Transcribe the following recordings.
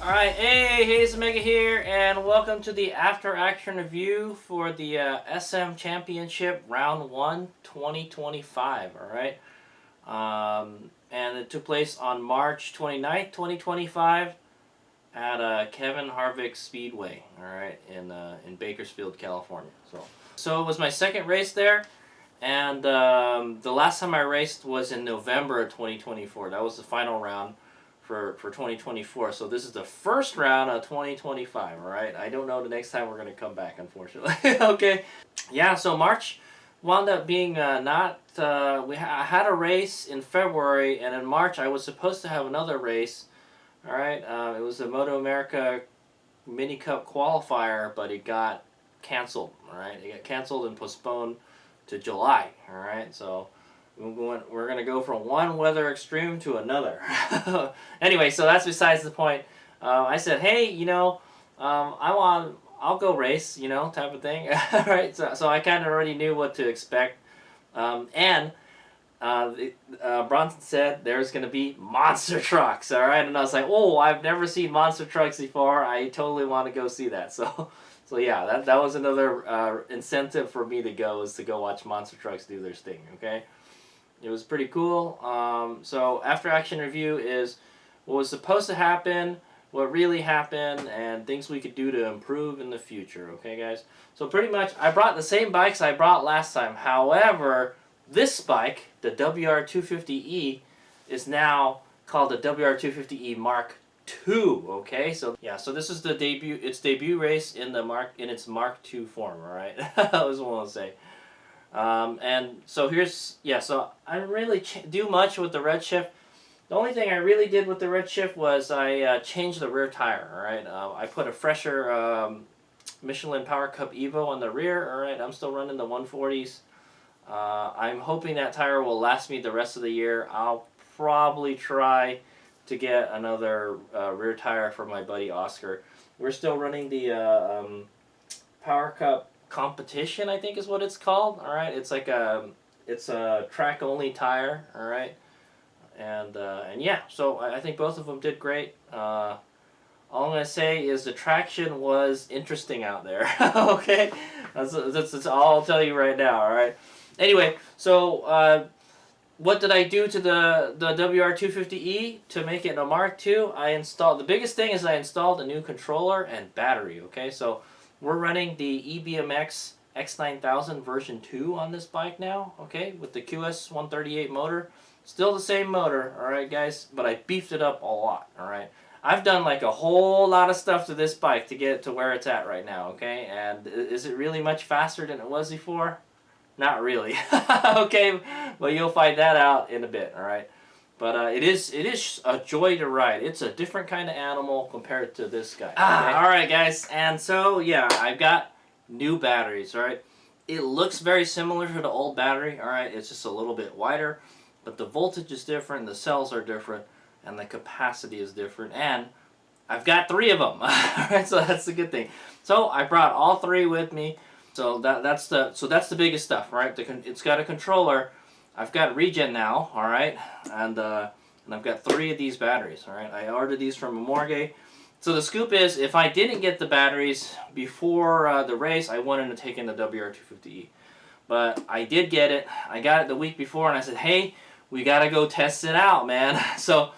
Alright, hey, HadesOmega here, and welcome to the after action review for the SM Championship Round 1 2025, alright? And it took place on March 29th, 2025 at Kevin Harvick Speedway, alright, in Bakersfield, California. So it was my second race there, and the last time I raced was in November of 2024. That was the final round for 2024. So this is the first round of 2025, all right? I don't know the next time we're going to come back, unfortunately. Okay. Yeah, so March wound up being I had a race in February, and in March I was supposed to have another race, all right? It was the Moto America Mini Cup qualifier, but it got canceled, all right? It got canceled and postponed to July, all right? So we're going to go from one weather extreme to another. Anyway, so that's besides the point. I said, hey, you know, I'll go race, you know, type of thing. Right? So I kind of already knew what to expect. Bronson said there's going to be monster trucks, all right? And I was like, oh, I've never seen monster trucks before. I totally want to go see that. So yeah, that was another incentive for me to go, is to go watch monster trucks do their thing, okay? It was pretty cool. So after action review is what was supposed to happen, what really happened, and things we could do to improve in the future. Okay, guys? So pretty much I brought the same bikes I brought last time. However, this bike, the WR250E, is now called the WR250E Mark II. Okay, so yeah, so this is the debut race in its Mark II form. All right, I was want to say. And so so I didn't really do much with the Redshift. The only thing I really did with the Redshift was I changed the rear tire, alright? I put a fresher Michelin Power Cup Evo on the rear, alright? I'm still running the 140s. I'm hoping that tire will last me the rest of the year. I'll probably try to get another rear tire for my buddy Oscar. We're still running the Power Cup Competition, I think is what it's called. All right, it's like it's a track only tire. All right, and yeah, so I think both of them did great. All I'm gonna say is the traction was interesting out there. Okay, that's all I'll tell you right now. All right. Anyway, so what did I do to the WR250E to make it a Mark II? The biggest thing is I installed a new controller and battery. Okay, so we're running the EBMX X9000 version 2 on this bike now, okay, with the QS138 motor. Still the same motor, alright guys, but I beefed it up a lot, alright. I've done like a whole lot of stuff to this bike to get it to where it's at right now, okay, and is it really much faster than it was before? Not really, okay, well you'll find that out in a bit, alright. But it is a joy to ride. It's a different kind of animal compared to this guy. Okay? Alright guys, and so yeah, I've got new batteries, alright? It looks very similar to the old battery, alright? It's just a little bit wider, but the voltage is different, the cells are different, and the capacity is different, and I've got 3 of them, alright? So that's the good thing. So I brought all 3 with me, so that's the biggest stuff, right? It's got a controller. I've got regen now, all right, and I've got 3 of these batteries, all right. I ordered these from Amorge. So the scoop is, if I didn't get the batteries before the race, I wouldn't have taken the WR250E. But I did get it. I got it the week before, and I said, hey, we got to go test it out, man. So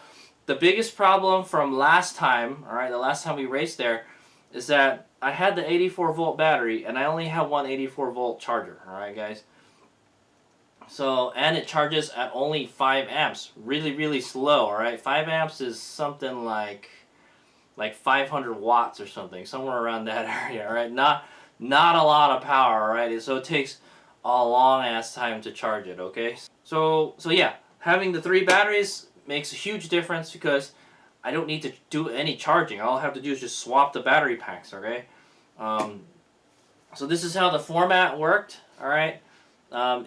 the biggest problem from last time, all right, the last time we raced there, is that I had the 84-volt battery, and I only have one 84-volt charger, all right, guys. So, and it charges at only 5 amps. Really, really slow, alright? 5 amps is something like 500 watts or something. Somewhere around that area, alright? Not a lot of power, alright? So it takes a long-ass time to charge it, okay? So yeah, having the 3 batteries makes a huge difference because I don't need to do any charging. All I have to do is just swap the battery packs, okay? So this is how the format worked, alright?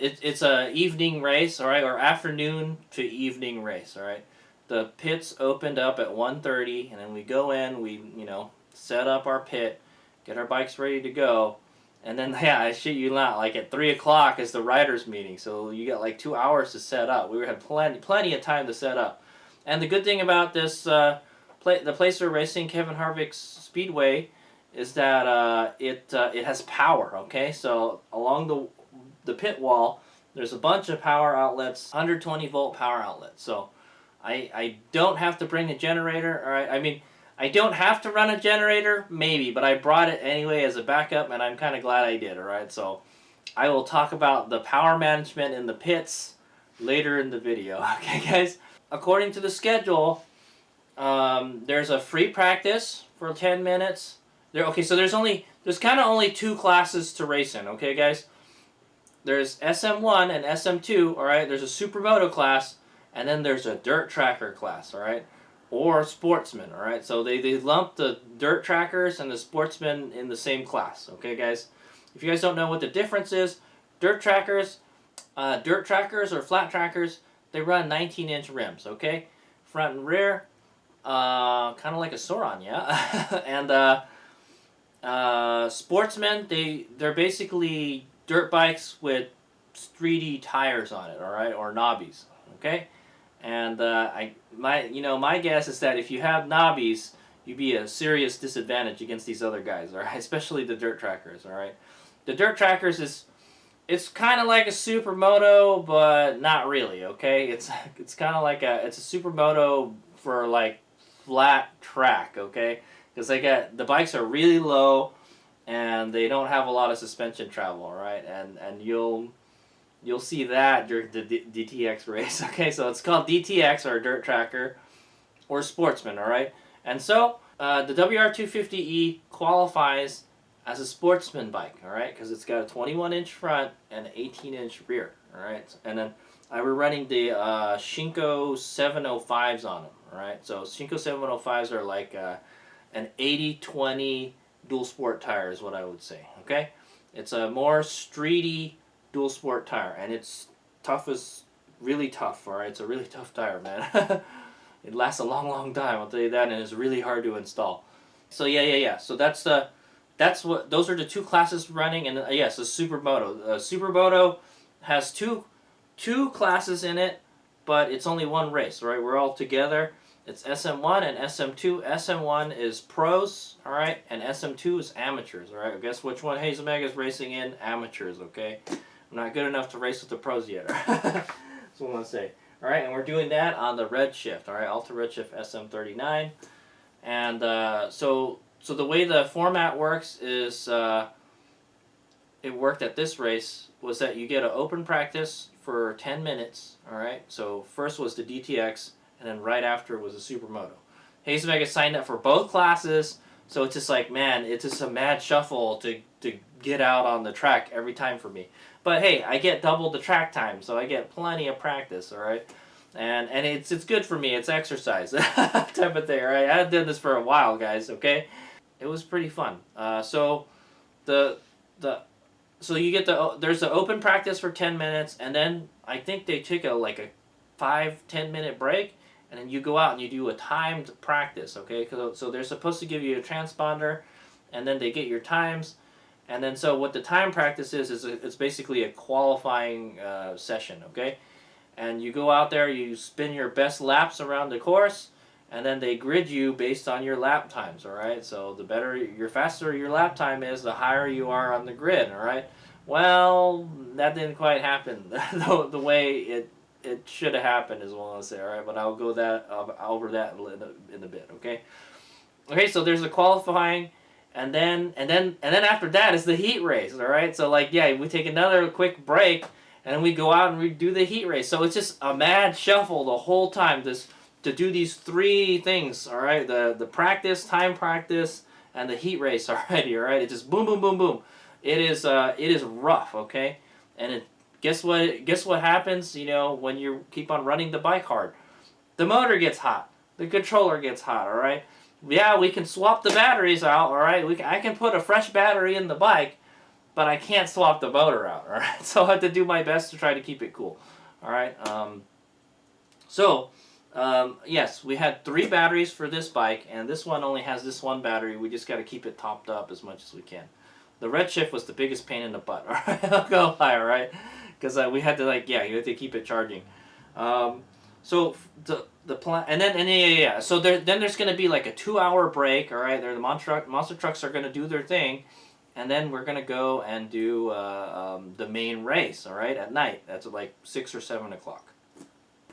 It's a evening race, alright, or afternoon to evening race, alright. The pits opened up at 1:30, and then we go in, we, you know, set up our pit, get our bikes ready to go, and then, yeah, I shit you not, like at 3 o'clock is the riders meeting, so you got like 2 hours to set up. We had plenty of time to set up. And the good thing about this the place we're racing, Kevin Harvick's Speedway, is that it has power. Okay, so along the pit wall, there's a bunch of power outlets, 120 volt power outlets. So I don't have to bring a generator. All right, I mean, I don't have to run a generator, maybe, but I brought it anyway as a backup, and I'm kind of glad I did. All right, so I will talk about the power management in the pits later in the video. Okay, guys. According to the schedule, there's a free practice for 10 minutes. Okay, so there's kind of only 2 classes to race in. Okay, guys. There's SM1 and SM2. All right. There's a supermoto class, and then there's a dirt tracker class. All right, or sportsman. All right. So they lump the dirt trackers and the sportsmen in the same class. Okay, guys. If you guys don't know what the difference is, dirt trackers or flat trackers, they run 19-inch rims, okay? Front and rear, kind of like a Sauron, yeah? And sportsmen, they're basically dirt bikes with streety tires on it, all right? Or knobbies, okay? And my guess is that if you have knobbies, you'd be a serious disadvantage against these other guys, all right? Especially the dirt trackers, all right? The dirt trackers it's kind of like a supermoto, but not really, okay? It's kind of like it's a supermoto for like flat track, okay? Because the bikes are really low, and they don't have a lot of suspension travel, all right? And you'll see that during the DTX race, okay? So it's called DTX, or dirt tracker, or sportsman, all right? And so the WR250E qualifies as a sportsman bike, all right, because it's got a 21-inch front and an 18-inch rear, all right. And then we're running the Shinko 705s on them, all right. So Shinko 705s are like an 80/20 dual sport tire is what I would say, okay. It's a more streety dual sport tire, and it's really tough, all right. It's a really tough tire, man. It lasts a long time, I'll tell you that, and it's really hard to install. So yeah. So those are the 2 classes running, and yes, the supermoto. Supermoto has two classes in it, but it's only one race, right? We're all together. It's SM1 and SM2. SM1 is pros, all right, and SM2 is amateurs, all right. Guess which one HadesOmega is racing in? Amateurs, okay. I'm not good enough to race with the pros yet. That's what I want to say. All right, and we're doing that on the Redshift, all right, Ultra Redshift SM39, and So the way the format works is, it worked at this race, was that you get an open practice for 10 minutes, all right? So first was the DTX, and then right after was the Supermoto. HadesOmega signed up for both classes, so it's just like, man, it's just a mad shuffle to get out on the track every time for me. But hey, I get double the track time, so I get plenty of practice, all right? And it's good for me, it's exercise type of thing, all right? I've done this for a while, guys, okay? It was pretty fun. So you get there's an open practice for 10 minutes, and then I think they take a 5-10 minute break, and then you go out and you do a timed practice, okay? So they're supposed to give you a transponder, and then they get your times, and then so what the time practice is it's basically a qualifying session, okay? And you go out there, you spin your best laps around the course, and then they grid you based on your lap times, all right? So the faster your lap time is, the higher you are on the grid, all right? Well, that didn't quite happen the way it should have happened, is what I want to say, all right? But I'll go over that in a bit, okay? Okay, so there's the qualifying, and then after that is the heat race, all right? So we take another quick break, and then we go out and we do the heat race. So it's just a mad shuffle the whole time, to do these 3 things, all right? The practice, time practice, and the heat race already, all right? It's just boom, boom, boom, boom. It is rough, okay? And guess what happens, when you keep on running the bike hard? The motor gets hot. The controller gets hot, all right? Yeah, we can swap the batteries out, all right? I can put a fresh battery in the bike, but I can't swap the motor out, all right? So I have to do my best to try to keep it cool, all right? Yes, we had 3 batteries for this bike, and this one only has this one battery. We just got to keep it topped up as much as we can. The Redshift was the biggest pain in the butt, all right? I'll go lie, all right? Because we had to, you had to keep it charging. so the plan, and then yeah. So then there's gonna be like a 2-hour break. All right, there the monster trucks are gonna do their thing, and then we're gonna go and do the main race. All right, at night. That's at like 6 or 7 o'clock.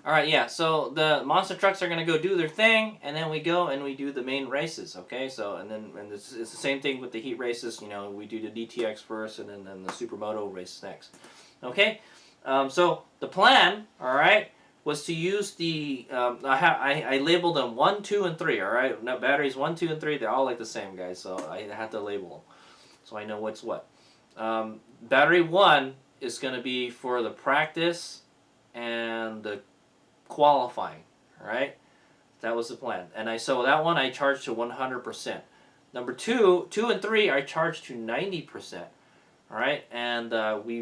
All right, yeah. So the monster trucks are gonna go do their thing, and then we go and we do the main races. Okay, so and it's the same thing with the heat races. You know, we do the DTX first, and then the Supermoto race next. Okay, so the plan, all right, was to use the I labeled them 1, 2, and 3. All right, now batteries 1, 2, and 3. They're all like the same, guys. So I had to label them, so I know what's what. Battery 1 is gonna be for the practice and the qualifying, all right? That was the plan. And so that one I charged to 100%. Number 2 and 3 I charged to 90%, all right? And we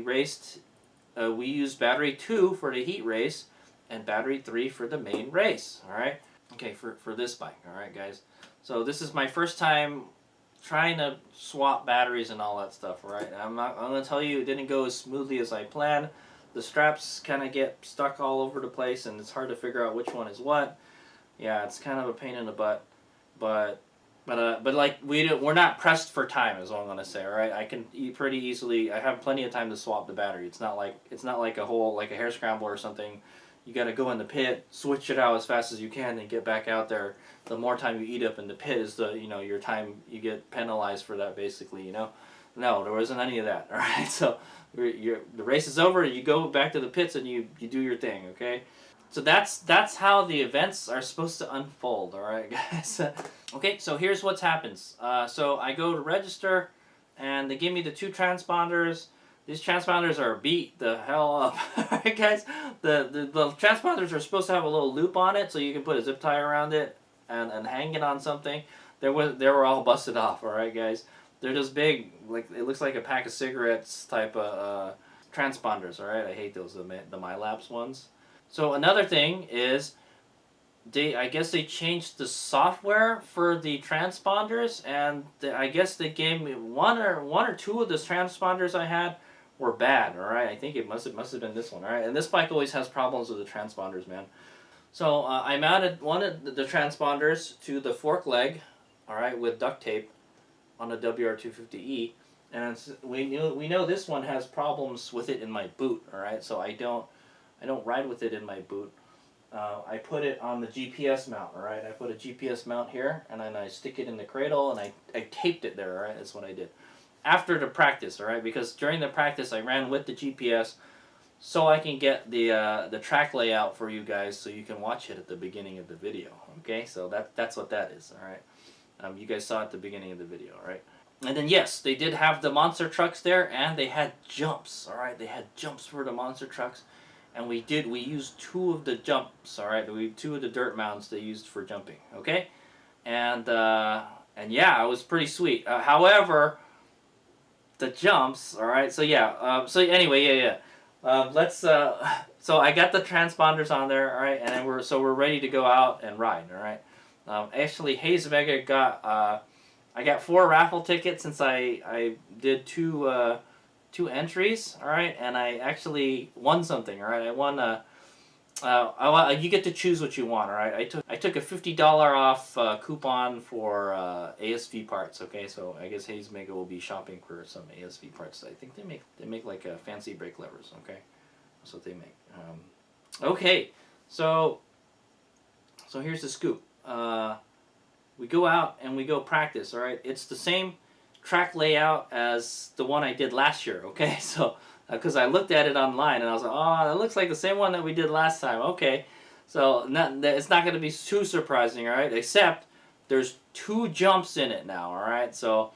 used battery 2 for the heat race and battery 3 for the main race, all right? Okay, for this bike, all right, guys? So this is my first time trying to swap batteries and all that stuff, all right? I'm going to tell you it didn't go as smoothly as I planned. The straps kind of get stuck all over the place, and it's hard to figure out which one is what. Yeah, it's kind of a pain in the butt, but like we're not pressed for time, is all I'm gonna say. All right, I can pretty easily. I have plenty of time to swap the battery. It's not like a hair scramble or something. You got to go in the pit, switch it out as fast as you can, and get back out there. The more time you eat up in the pit is your time you get penalized for that, basically. No, there wasn't any of that. All right, so the race is over. You go back to the pits and you do your thing. Okay, so that's how the events are supposed to unfold. All right, guys. Okay, so here's what happens. So I go to register, and they give me the 2 transponders. These transponders are beat the hell up. All right, guys. The transponders are supposed to have a little loop on it, so you can put a zip tie around it and hang it on something. They were all busted off. All right, guys. They're just big, like it looks like a pack of cigarettes type of transponders. All right, I hate those, the MyLabs ones. So another thing is, I guess they changed the software for the transponders, and I guess they gave me one or two of the transponders I had were bad. All right, I think it must have been this one. All right, and this bike always has problems with the transponders, man. So I mounted one of the transponders to the fork leg, all right, with duct tape on the WR250E, and we know this one has problems with it in my boot. All right, so I don't ride with it in my boot. I put it on the GPS mount. All right, I put a GPS mount here, and then I stick it in the cradle, and I taped it there. All right, that's what I did after the practice. All right, because during the practice I ran with the GPS, so I can get the track layout for you guys, so you can watch it at the beginning of the video. Okay, so that's what that is. All right. You guys saw it at the beginning of the video, right? And then yes, they did have the monster trucks there, and they had jumps. All right, they had jumps for the monster trucks, and we used 2 of the jumps. All right, 2 of the dirt mounds they used for jumping. Okay, and yeah, it was pretty sweet. However, the jumps. All right, so yeah. So anyway, yeah. So I got the transponders on there. All right, and we're ready to go out and ride. All right. Actually, HadesOmega I got 4 raffle tickets since I did 2 entries, all right, and I actually won something, all right. I won you get to choose what you want, all right. I took a $50 off coupon for ASV parts, okay. So I guess HadesOmega will be shopping for some ASV parts. I think they make like fancy brake levers, okay. That's what they make. Okay, so here's the scoop. We go out and we go practice, all right? It's the same track layout as the one I did last year, okay? So, because I looked at it online and I was like, oh, that looks like the same one that we did last time, okay. So, it's not going to be too surprising, all right? Except, there's 2 jumps in it now, all right? So,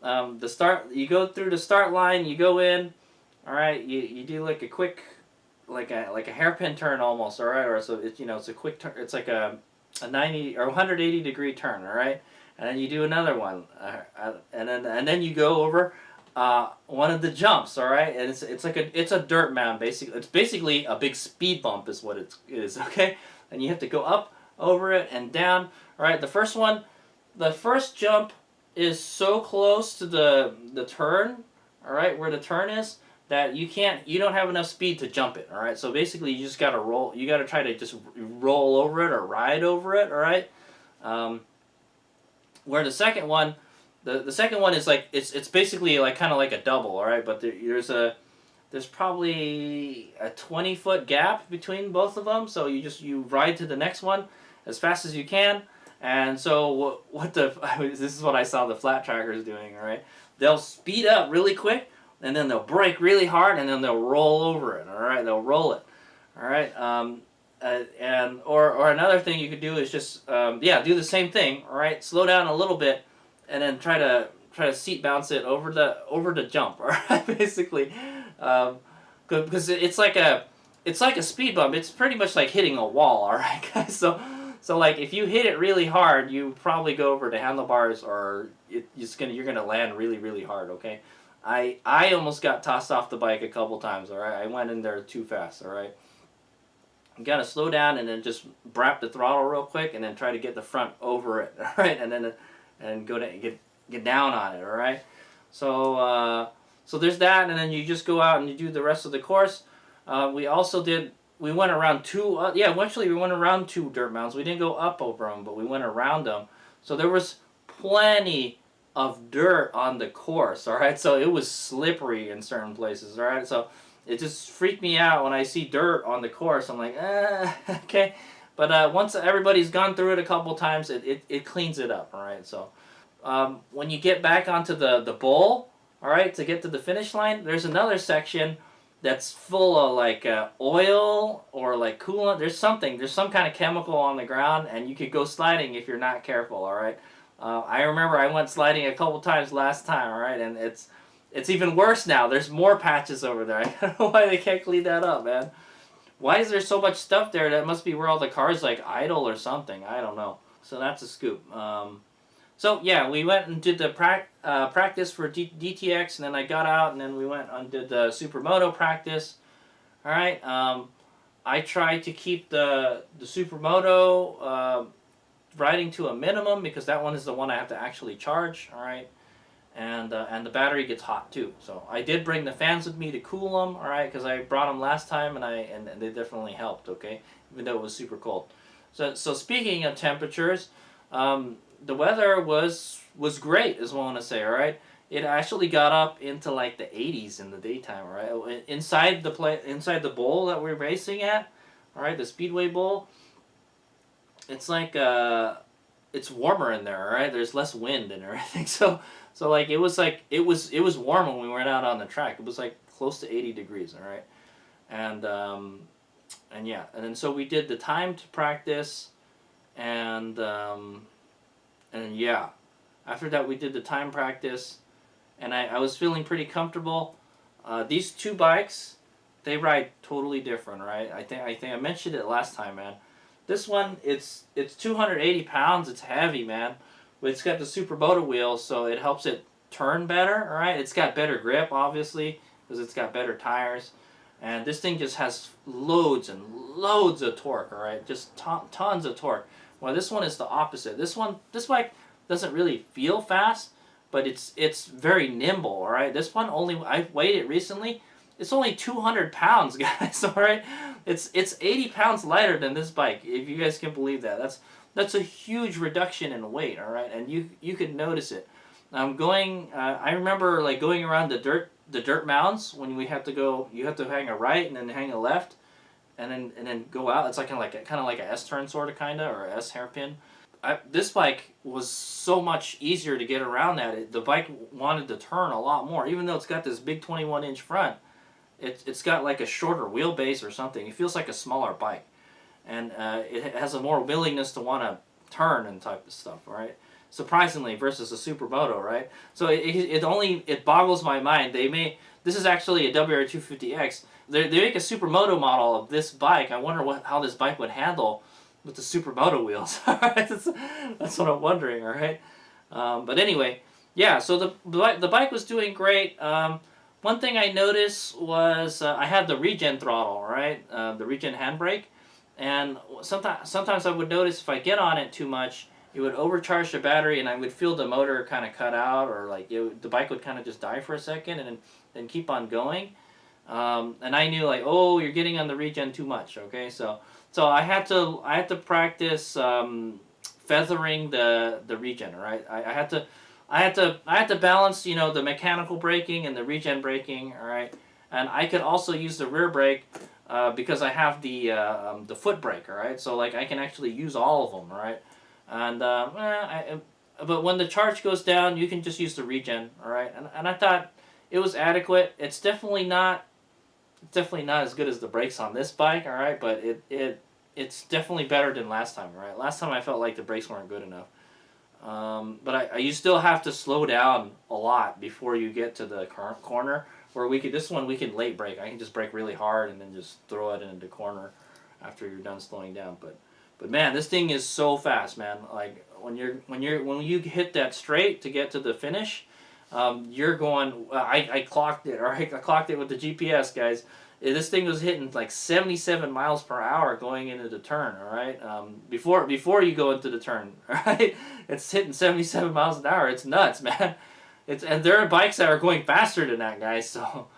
you go through the start line, you go in, all right? You do like a quick, like a hairpin turn almost, all right? Or so, it's a quick turn, it's like a 90 or 180 degree turn, all right, and then you do another one, and then you go over one of the jumps, all right, and it's a dirt mound basically. It's basically a big speed bump is what it is, okay, and you have to go up over it and down, all right. The first jump is so close to the turn, all right, where the turn is, that you don't have enough speed to jump it. All right, so basically you just gotta roll. You gotta try to just roll over it or ride over it. All right. Where the second one, the second one is like it's basically like kind of like a double. All right, but there's probably a 20-foot gap between both of them, so you ride to the next one as fast as you can. And so this is what I saw the flat trackers doing. All right, they'll speed up really quick, and then they'll brake really hard, and then they'll roll over it. All right, they'll roll it. All right, or another thing you could do is just do the same thing. All right, slow down a little bit, and then try to seat bounce it over the jump. All right, basically. Because it's like a speed bump. It's pretty much like hitting a wall, all right, guys. So like if you hit it really hard, you probably go over the handlebars, or you're gonna land really really hard. Okay, I almost got tossed off the bike a couple times. All right, I went in there too fast. All right, you gotta slow down and then just brap the throttle real quick, and then try to get the front over it. All right, and go to get down on it. All right, so there's that, and then you just go out and you do the rest of the course. We went around actually we went around 2 dirt mounds. We didn't go up over them, but we went around them. So there was plenty of dirt on the course, all right? So it was slippery in certain places, all right? So it just freaked me out when I see dirt on the course. I'm like, okay. But once everybody's gone through it a couple times, it cleans it up, all right? So when you get back onto the bowl, all right, to get to the finish line, there's another section that's full of like oil or like coolant. There's some kind of chemical on the ground, and you could go sliding if you're not careful. All right, I remember I went sliding a couple times last time. All right, and it's even worse now. There's more patches over there. I don't know why they can't clean that up, man. Why is there so much stuff there? That must be where all the cars like idle or something. I don't know. So that's a scoop. So yeah, we went and did the practice for DTX, and then I got out, and then we went and did the Supermoto practice. All right, I tried to keep the Supermoto riding to a minimum, because that one is the one I have to actually charge. All right, and the battery gets hot too. So I did bring the fans with me to cool them. All right, because I brought them last time, and they definitely helped. Okay, even though it was super cold. So speaking of temperatures. The weather was great, is what I want to say. All right, it actually got up into like the 80s in the daytime. All right, inside the bowl that we're racing at, all right, the Speedway Bowl. It's like it's warmer in there. All right, there's less wind and everything. So like it was warm when we went out on the track. It was like close to 80 degrees. All right, and yeah, and then so we did the timed practice, and yeah, after that we did the time practice, and I was feeling pretty comfortable. These 2 bikes, they ride totally different, right? I think I mentioned it last time, man. This one, it's 280 pounds. It's heavy, man. But it's got the Supermoto wheels, so it helps it turn better, all right? It's got better grip, obviously, because it's got better tires. And this thing just has loads and loads of torque, all right? Just tons of torque. Well, this one is the opposite. This bike doesn't really feel fast, but it's very nimble, all right? This one I weighed it recently. It's only 200 pounds, guys, all right? It's 80 pounds lighter than this bike, if you guys can believe that. That's a huge reduction in weight, all right? And you can notice it. I remember like going around the dirt mounds when we have to go. You have to hang a right and then hang a left, and then go out. It's like kind of like a S-turn sort of or a S hairpin. This bike was so much easier to get around that. The bike wanted to turn a lot more, even though it's got this big 21-inch front. It's got like a shorter wheelbase or something. It feels like a smaller bike, and it has a more willingness to want to turn and type of stuff, right? Surprisingly, versus a Supermoto, right? So it boggles my mind. This is actually a WR250X. They make a Supermoto model of this bike. I wonder how this bike would handle with the Supermoto wheels. That's what I'm wondering, all right? But anyway, yeah, so the bike was doing great. One thing I noticed was I had the regen throttle, right? The regen handbrake. And sometimes I would notice if I get on it too much, it would overcharge the battery, and I would feel the motor kind of cut out, or like the bike would kind of just die for a second and then keep on going. And I knew like, oh, you're getting on the regen too much. Okay, so I had to practice feathering the regen. All right, I had to balance, you know, the mechanical braking and the regen braking. All right, and I could also use the rear brake because I have the foot brake. All right, so like I can actually use all of them. All right, and but when the charge goes down, you can just use the regen. All right, and I thought it was adequate. It's definitely not as good as the brakes on this bike. All right, but it's definitely better than last time. All right, last time I felt like the brakes weren't good enough. But you still have to slow down a lot before you get to the current corner. Where this one we can late brake. I can just brake really hard and then just throw it into the corner after you're done slowing down. But man, this thing is so fast, man. Like when you hit that straight to get to the finish, you're going. I clocked it. All right, I clocked it with the GPS, guys. This thing was hitting like 77 miles per hour going into the turn. All right, before you go into the turn, all right, it's hitting 77 miles an hour. It's nuts, man. And there are bikes that are going faster than that, guys. So,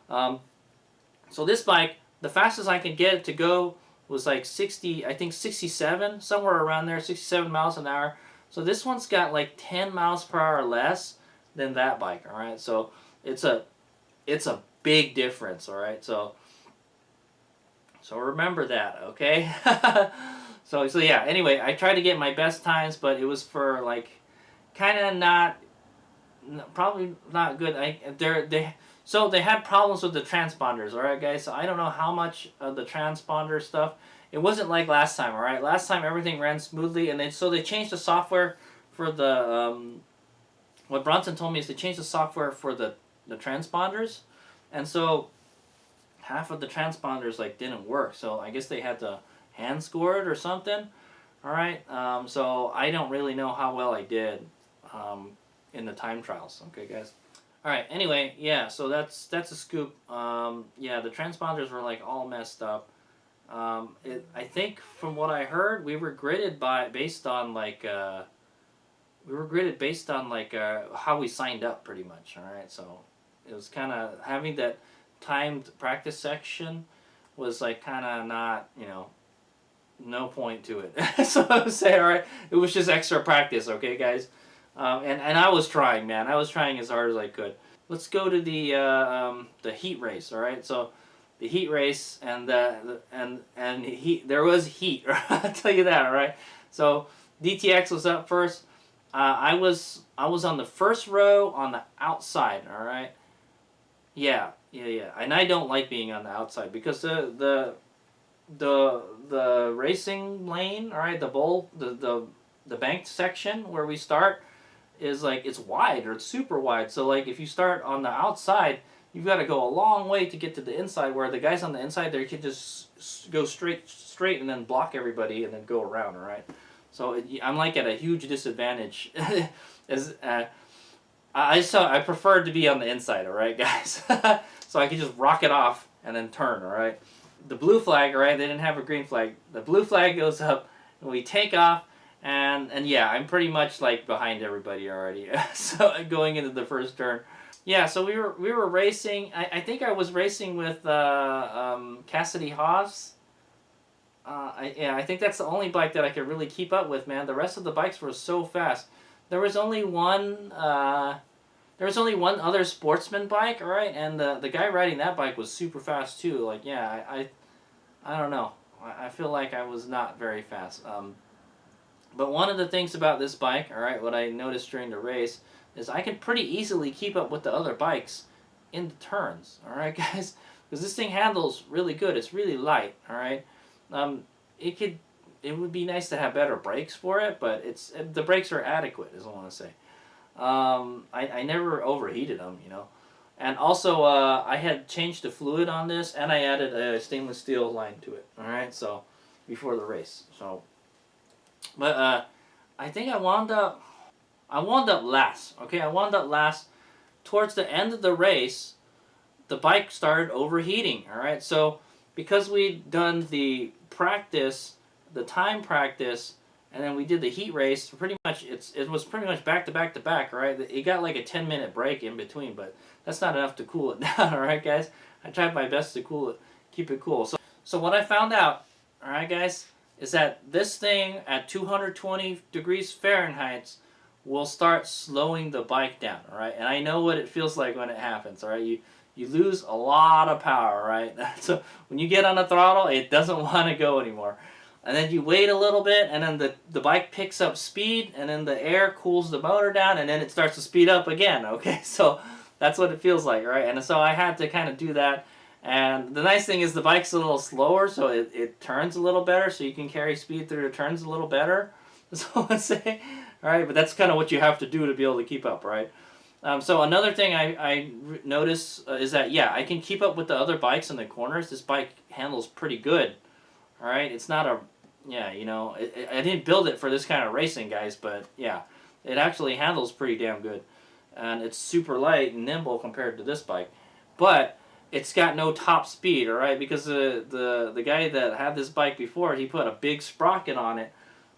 so this bike, the fastest I could get it to go was like 60, I think 67, somewhere around there, 67 miles an hour. So this one's got like 10 miles per hour less than that bike. All right, so it's a big difference. All right, so remember that, okay? so yeah. Anyway, I tried to get my best times, but it was for like kind of probably not good. So they had problems with the transponders. All right, guys. So I don't know how much of the transponder stuff. It wasn't like last time. All right, last time everything ran smoothly, and they changed the software for the. What Bronson told me is they changed the software for the transponders, and so half of the transponders like didn't work. So I guess they had to hand score it or something. All right. So I don't really know how well I did. In the time trials. Okay, guys. All right. Anyway, yeah. So that's a scoop. Yeah, the transponders were like all messed up. I think from what I heard, we were gridded based on how we signed up, pretty much. All right. So it was kind of having that timed practice section was like kind of not, you know, no point to it. So I would say, all right, it was just extra practice. Okay, guys. And I was trying, man. I was trying as hard as I could. Let's go to the heat race. All right, so the heat race and there was heat. I'll tell you that. All right. So DTX was up first. I was on the first row on the outside. All right. Yeah. And I don't like being on the outside because the racing lane. All right. The banked section where we start is like it's wide, or it's super wide. So like if you start on the outside, you've got to go a long way to get to the inside, where the guys on the inside there can just go straight and then block everybody and then go around. All right, so I'm like at a huge disadvantage. I preferred to be on the inside. All right, guys. So I could just rock it off and then turn. All right, the blue flag. All right, they didn't have a green flag. The blue flag goes up and we take off. And yeah, I'm pretty much like behind everybody already. So going into the first turn, yeah. So we were racing. I think I was racing with Cassidy Hawes. I think that's the only bike that I could really keep up with, man. The rest of the bikes were so fast. There was only one. There was only one other sportsman bike, all right, and the guy riding that bike was super fast too. Like, yeah, I don't know. I feel like I was not very fast. But one of the things about this bike, all right, what I noticed during the race, is I can pretty easily keep up with the other bikes in the turns, all right, guys? Because this thing handles really good. It's really light, all right? It would be nice to have better brakes for it, but the brakes are adequate, is what I want to say. I never overheated them, you know. And also, I had changed the fluid on this, and I added a stainless steel line to it, all right? So, before the race, so... But I think I wound up last. Okay, I wound up last. Towards the end of the race, the bike started overheating. All right, so because we'd done the practice, the time practice, and then we did the heat race. Pretty much, it was pretty much back to back. Right, it got like a 10-minute break in between, but that's not enough to cool it down. All right, guys. I tried my best to keep it cool. So what I found out, all right, guys, is that this thing at 220 degrees Fahrenheit will start slowing the bike down, all right? And I know what it feels like when it happens, all right? You lose a lot of power, right? So when you get on the throttle, it doesn't want to go anymore. And then you wait a little bit, and then the bike picks up speed, and then the air cools the motor down, and then it starts to speed up again, okay? So that's what it feels like, right? And so I had to kind of do that. And the nice thing is the bike's a little slower, so it turns a little better, so you can carry speed through the turns a little better, that's what I would say. All right, but that's kind of what you have to do to be able to keep up, right? So another thing I noticed is that, yeah, I can keep up with the other bikes in the corners. This bike handles pretty good, all right? It's not a, yeah, you know, I didn't build it for this kind of racing, guys, but yeah, it actually handles pretty damn good. And it's super light and nimble compared to this bike. But it's got no top speed, all right? Because the guy that had this bike before, he put a big sprocket on it,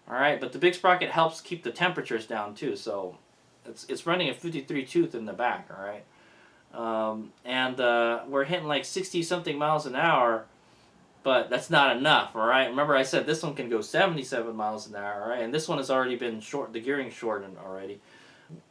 all right? But the big sprocket helps keep the temperatures down too, so it's running a 53 tooth in the back, all right? We're hitting like 60-something miles an hour, but that's not enough, all right? Remember I said this one can go 77 miles an hour, all right? And this one has already been the gearing shortened already.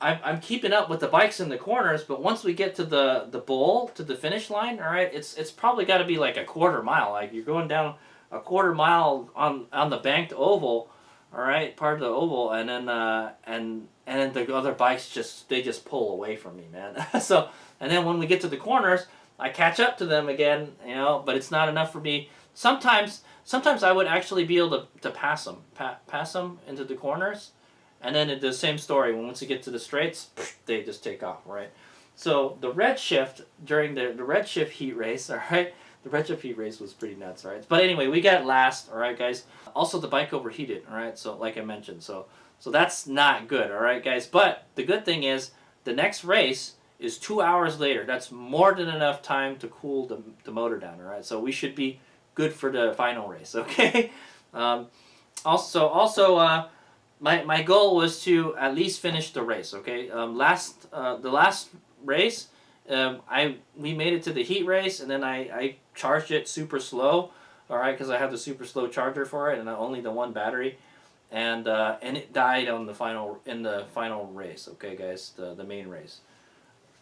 I'm keeping up with the bikes in the corners, but once we get to the bowl, to the finish line, all right, it's probably got to be like a quarter mile. Like you're going down a quarter mile on the banked oval, all right, part of the oval, and then the other bikes they just pull away from me, man. So and then when we get to the corners, I catch up to them again, you know, but it's not enough for me. Sometimes I would actually be able to pass them into the corners. And then the same story, once you get to the straights, they just take off, right? So the Redshift, during the Redshift heat race, all right? The Redshift heat race was pretty nuts, all right? But anyway, we got last, all right, guys? Also, the bike overheated, all right? So like I mentioned, so that's not good, all right, guys? But the good thing is, the next race is 2 hours later. That's more than enough time to cool the motor down, all right? So we should be good for the final race, okay? My goal was to at least finish the race. Okay, the last race, we made it to the heat race, and then I charged it super slow. All right, because I have the super slow charger for it, and only the one battery, and it died on the final race. Okay, guys, the main race,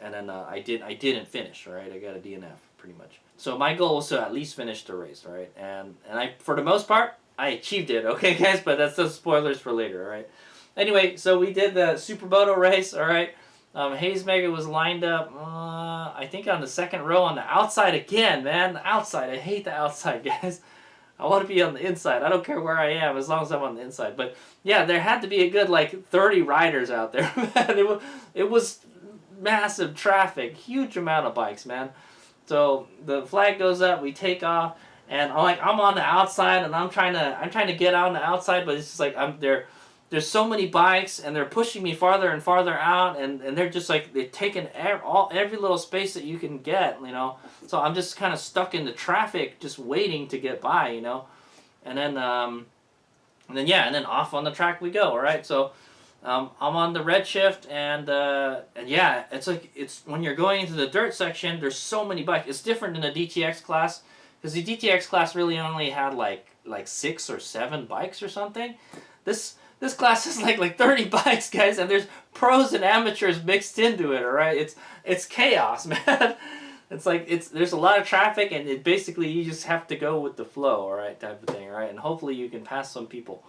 and then I didn't finish. All right, I got a DNF pretty much. So my goal was to at least finish the race. All right, and I for the most part, I achieved it, okay, guys? But that's the spoilers for later, all right? Anyway, so we did the Supermoto race, all right? HadesOmega was lined up, I think on the second row on the outside again, man. The outside. I hate the outside, guys. I want to be on the inside. I don't care where I am as long as I'm on the inside. But, yeah, there had to be a good, like, 30 riders out there, man. It was massive traffic, huge amount of bikes, man. So the flag goes up, we take off. And I'm on the outside, and I'm trying to get out on the outside, but it's just like there's so many bikes, and they're pushing me farther and farther out, and they're just like they're taking every little space that you can get, you know. So I'm just kind of stuck in the traffic, just waiting to get by, you know. And then off on the track we go. All right, so I'm on the Redshift, and yeah, it's when you're going into the dirt section, there's so many bikes. It's different than the DTX class. Because the DTX class really only had like 6 or 7 bikes or something. This class is like 30 bikes, guys, and there's pros and amateurs mixed into it. All right, it's chaos, man. There's a lot of traffic, and it basically you just have to go with the flow, all right, type of thing, all right. And hopefully you can pass some people,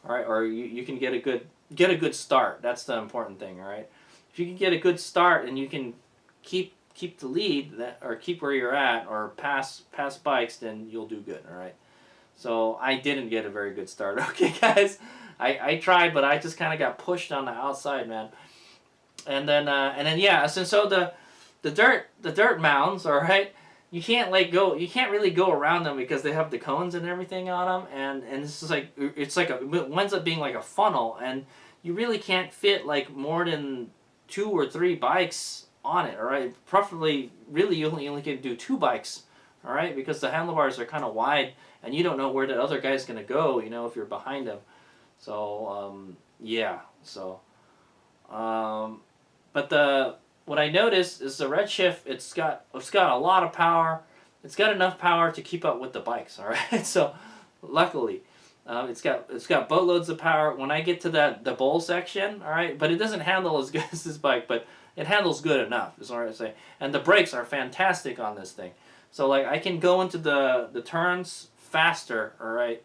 all right, or you can get a good start. That's the important thing, all right. If you can get a good start and you can keep the lead or keep where you're at or pass bikes, then you'll do good, all right? So I didn't get a very good start, okay, guys? I tried, but I just kind of got pushed on the outside, man. And then yeah, so the dirt mounds, all right? You can't really go around them because they have the cones and everything on them, and it's just it winds up being like a funnel, and you really can't fit like more than 2 or 3 bikes on it, all right? Preferably, really, you only can do 2 bikes, all right? Because the handlebars are kind of wide, and you don't know where the other guy's going to go, you know, if you're behind him. So, yeah. So, but what I noticed is the Redshift, it's got a lot of power, it's got enough power to keep up with the bikes. All right, so luckily. It's got boatloads of power. When I get to the bowl section, all right, but it doesn't handle as good as this bike, but it handles good enough, is what I say. And the brakes are fantastic on this thing. So like I can go into the turns faster, all right.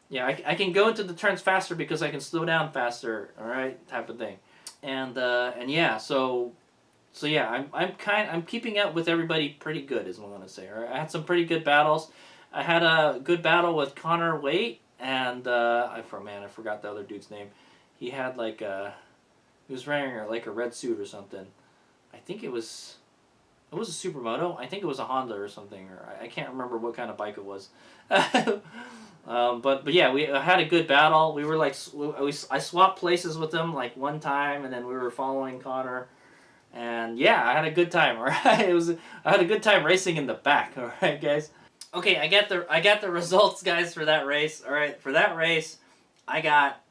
Yeah, I can go into the turns faster because I can slow down faster, all right, type of thing. And yeah, so yeah, I'm keeping up with everybody pretty good, is what I'm gonna say. All right, I had some pretty good battles. I had a good battle with Connor Waite. And I forgot the other dude's name. He had like he was wearing like a red suit or something. I think it was a Supermoto. I think it was a Honda or something, or I can't remember what kind of bike it was. But yeah, we had a good battle. We were like I swapped places with him like one time, and then we were following Connor. And yeah, I had a good time. All right, I had a good time racing in the back. All right, guys. Okay, I got the results, guys, for that race. All right, for that race, I got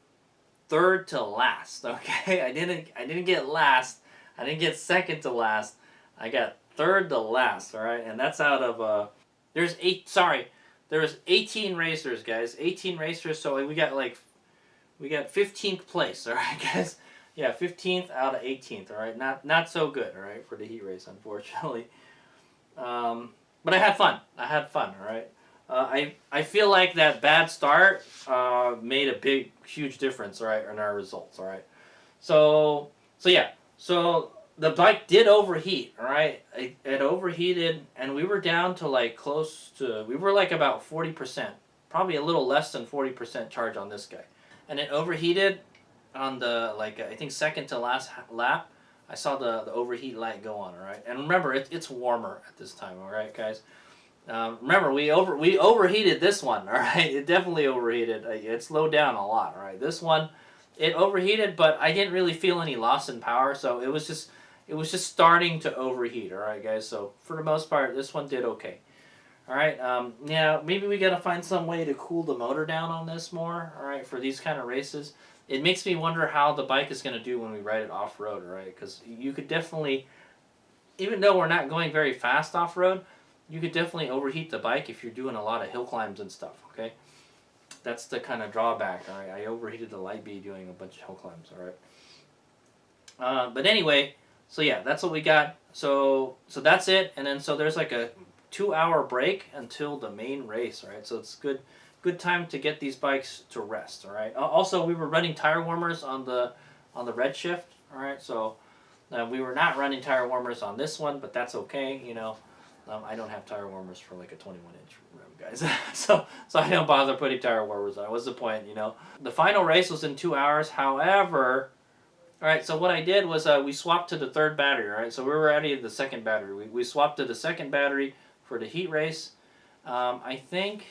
third to last. Okay, I didn't get last. I didn't get second to last. I got third to last. All right, and that's out of there was 18 racers, guys. 18 racers. So we got 15th place. All right, guys. Yeah, 15th out of 18th. All right, not so good. All right, for the heat race, unfortunately. But I had fun. All right. I feel like that bad start made a huge difference. All right, in our results. All right. So yeah. So the bike did overheat. All right. It overheated, and we were down to we were like about 40%, probably a little less than 40% charge on this guy, and it overheated on the I think second to last lap. I saw the overheat light go on, all right? And remember, it's warmer at this time, all right, guys? Remember, we overheated this one, all right? It definitely overheated. It slowed down a lot, all right? This one, it overheated, but I didn't really feel any loss in power, so it was just starting to overheat, all right, guys? So for the most part, this one did okay. All right, yeah, maybe we got to find some way to cool the motor down on this more, all right, for these kind of races. It makes me wonder how the bike is going to do when we ride it off-road, right? Because you could definitely, even though we're not going very fast off-road, you could definitely overheat the bike if you're doing a lot of hill climbs and stuff, okay? That's the kind of drawback, all right? I overheated the Light B doing a bunch of hill climbs, all right? But anyway, so yeah, that's what we got. So that's it, and then so there's like a 2-hour break until the main race, all right? So it's good time to get these bikes to rest, all right? Also, we were running tire warmers on the Redshift, all right? So we were not running tire warmers on this one, but that's okay, you know. I don't have tire warmers for like a 21-inch rim, guys. so I don't bother putting tire warmers on. What's the point, you know? The final race was in 2 hours. However, all right, so what I did was we swapped to the third battery, all right? So we were already at the second battery. We swapped to the second battery for the heat race. I think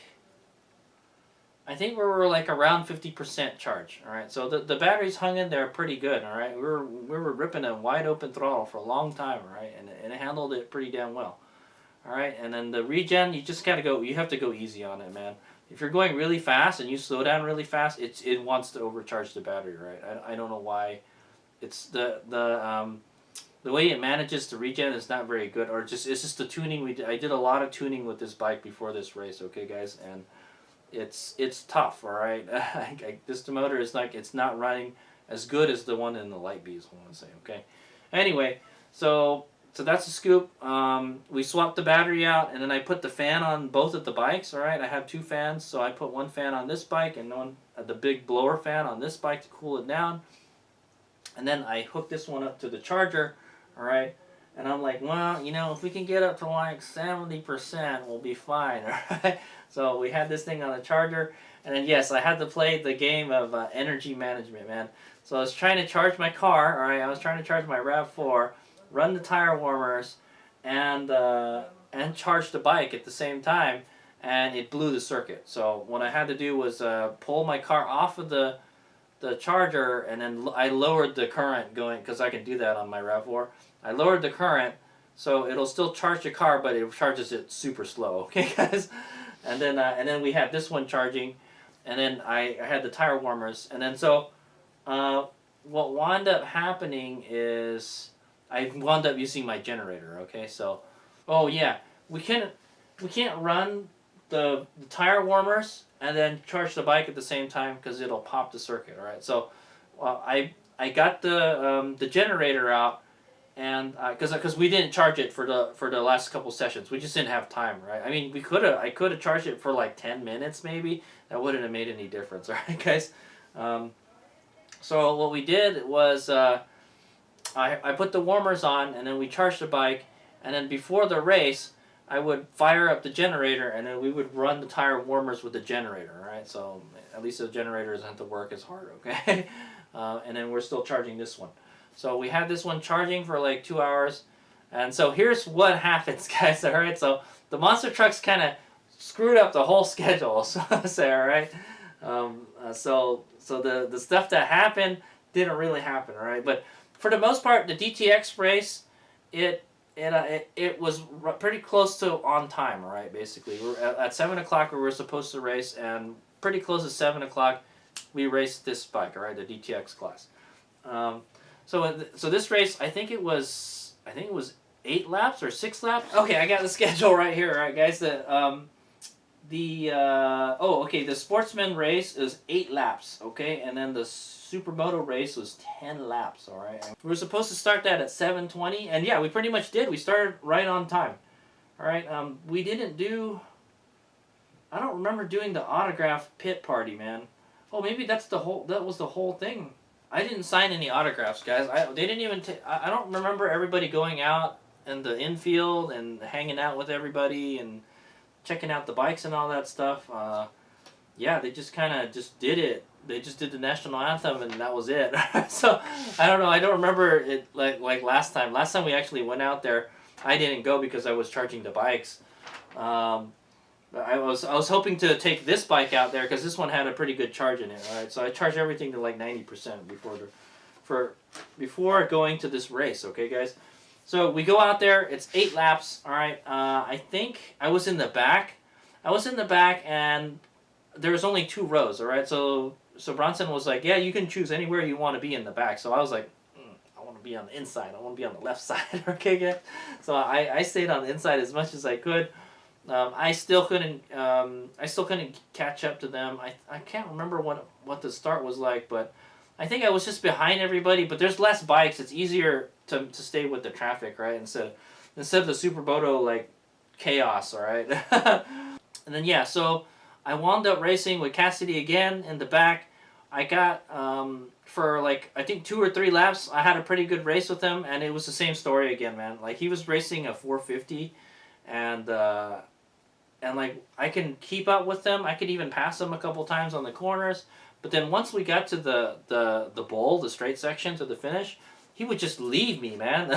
we were like around 50% charge, all right? So the batteries hung in there pretty good, all right? We were ripping a wide open throttle for a long time, all right? And it handled it pretty damn well, all right? And then the regen, you have to go easy on it, man. If you're going really fast and you slow down really fast, it wants to overcharge the battery, right? I don't know why. It's the way it manages to regen is not very good, or it's just the tuning I did a lot of tuning with this bike before this race, okay, guys? And it's tough, all right. This motor is it's not running as good as the one in the Light B, is what I want to say, okay. Anyway, so that's the scoop. We swapped the battery out, and then I put the fan on both of the bikes, all right. I have 2 fans, so I put one fan on this bike and one the big blower fan on this bike to cool it down, and then I hooked this one up to the charger, all right. And I'm like, well, you know, if we can get up to like 70%, we'll be fine, all right? So we had this thing on the charger, and then yes, I had to play the game of energy management, man. So I was trying to charge my car, all right? I was trying to charge my RAV4, run the tire warmers, and charge the bike at the same time, and it blew the circuit. So what I had to do was pull my car off of the charger, and then I lowered the current going, because I can do that on my RAV4. I lowered the current, so it'll still charge the car, but it charges it super slow, okay, guys? And then we had this one charging, and then I had the tire warmers, and then so what wound up happening is I wound up using my generator, okay? So, oh yeah, we couldn't, we can't run the tire warmers and then charge the bike at the same time because it'll pop the circuit. All right, so I got the generator out, and because we didn't charge it for the last couple sessions, we just didn't have time, right? I mean, I could have charged it for like 10 minutes maybe. That wouldn't have made any difference, all right, guys. So what we did was I put the warmers on, and then we charged the bike, and then before the race, I would fire up the generator, and then we would run the tire warmers with the generator, right? So at least the generator doesn't have to work as hard, okay? And then we're still charging this one. So we had this one charging for like 2 hours, and so here's what happens, guys, all right? So the monster trucks kind of screwed up the whole schedule, so say, all right? So the stuff that happened didn't really happen, all right? But for the most part, the DTX race, it was pretty close to on time, all right, basically. We're at 7 o'clock we were supposed to race, and pretty close to 7 o'clock we raced this bike, all right, the DTX class. So this race, I think it was 8 laps or 6 laps. Okay, I got the schedule right here, all right, guys. The sportsman race is 8 laps, okay, and then the supermoto race was 10 laps, all right. We were supposed to start that at 7:20, and yeah, we pretty much did. We started right on time, all right. We didn't do. I don't remember doing the autograph pit party, man. Oh, maybe that was the whole thing. I didn't sign any autographs, guys. They didn't even. I don't remember everybody going out in the infield and hanging out with everybody and checking out the bikes and all that stuff. Yeah, they just kind of just did it. They just did the national anthem and that was it. So I don't know. I don't remember it like last time. Last time we actually went out there, I didn't go because I was charging the bikes. But I was hoping to take this bike out there because this one had a pretty good charge in it. All right, so I charged everything to like 90% before going to this race. Okay, guys. So we go out there. It's 8 laps. All right. I think I was in the back. And there was only 2 rows. All right. So Bronson was like, "Yeah, you can choose anywhere you want to be in the back." So I was like, "I want to be on the inside. I want to be on the left side." Okay, guys. So I stayed on the inside as much as I could. I still couldn't catch up to them. I can't remember what the start was like, but I think I was just behind everybody. But there's less bikes. It's easier to stay with the traffic, right? Instead of the Supermoto like chaos, all right. And then yeah, so I wound up racing with Cassidy again in the back. I got for like I think 2 or 3 laps. I had a pretty good race with him, and it was the same story again, man. Like he was racing a 450, and like I can keep up with them. I could even pass them a couple times on the corners. But then once we got to the bowl, the straight section to the finish, he would just leave me, man.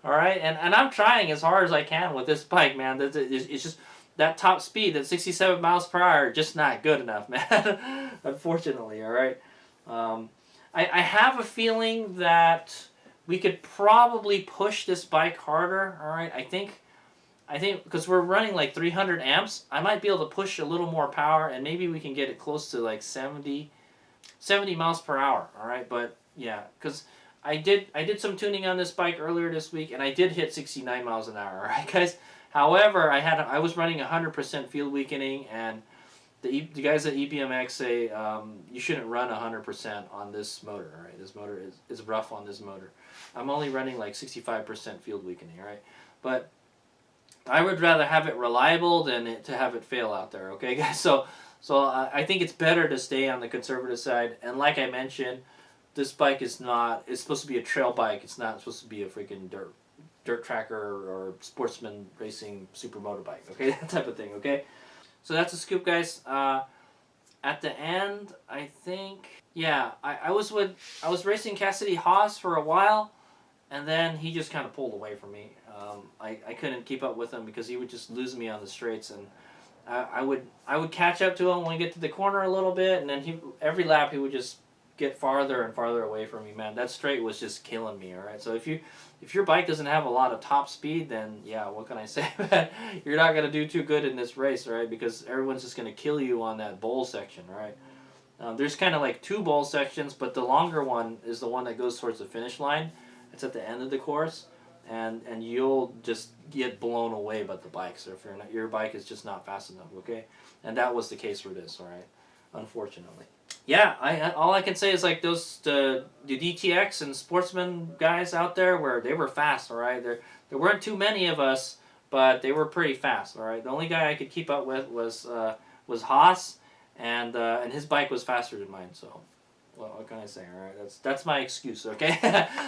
All right, and I'm trying as hard as I can with this bike, man. It's just that top speed, that 67 miles per hour, just not good enough, man. Unfortunately, all right. I have a feeling that we could probably push this bike harder. All right, I think because we're running like 300 amps, I might be able to push a little more power, and maybe we can get it close to like 70 miles per hour. All right, but yeah, because I did some tuning on this bike earlier this week, and I did hit 69 miles an hour. All right, guys. However, I was running 100% field weakening, and the guys at EBMX say you shouldn't run 100% on this motor. All right, this motor is rough on this motor. I'm only running like 65% field weakening. All right, but I would rather have it reliable than to have it fail out there, okay, guys? So I think it's better to stay on the conservative side. And like I mentioned, this bike it's supposed to be a trail bike. It's not supposed to be a freaking dirt tracker or sportsman racing supermoto bike, okay? That type of thing, okay? So that's a scoop, guys. At the end, I think, yeah, I was racing Cassidy Haas for a while, and then he just kind of pulled away from me. I couldn't keep up with him because he would just lose me on the straights, and I would catch up to him when we get to the corner a little bit, and then every lap he would just get farther and farther away from me, man. That straight was just killing me, all right? So if your bike doesn't have a lot of top speed, then yeah, what can I say, man? You're not going to do too good in this race, right? Because everyone's just going to kill you on that bowl section, right? There's kind of like 2 bowl sections, but the longer one is the one that goes towards the finish line. It's at the end of the course. and you'll just get blown away by the bike. So if you're not, your bike is just not fast enough, okay? And that was the case for this, all right? Unfortunately. Yeah, all I can say is like the DTX and Sportsman guys out there where they were fast, all right? There weren't too many of us, but they were pretty fast, all right? The only guy I could keep up with was Haas, and his bike was faster than mine, so well, what can I say, all right? That's my excuse, okay?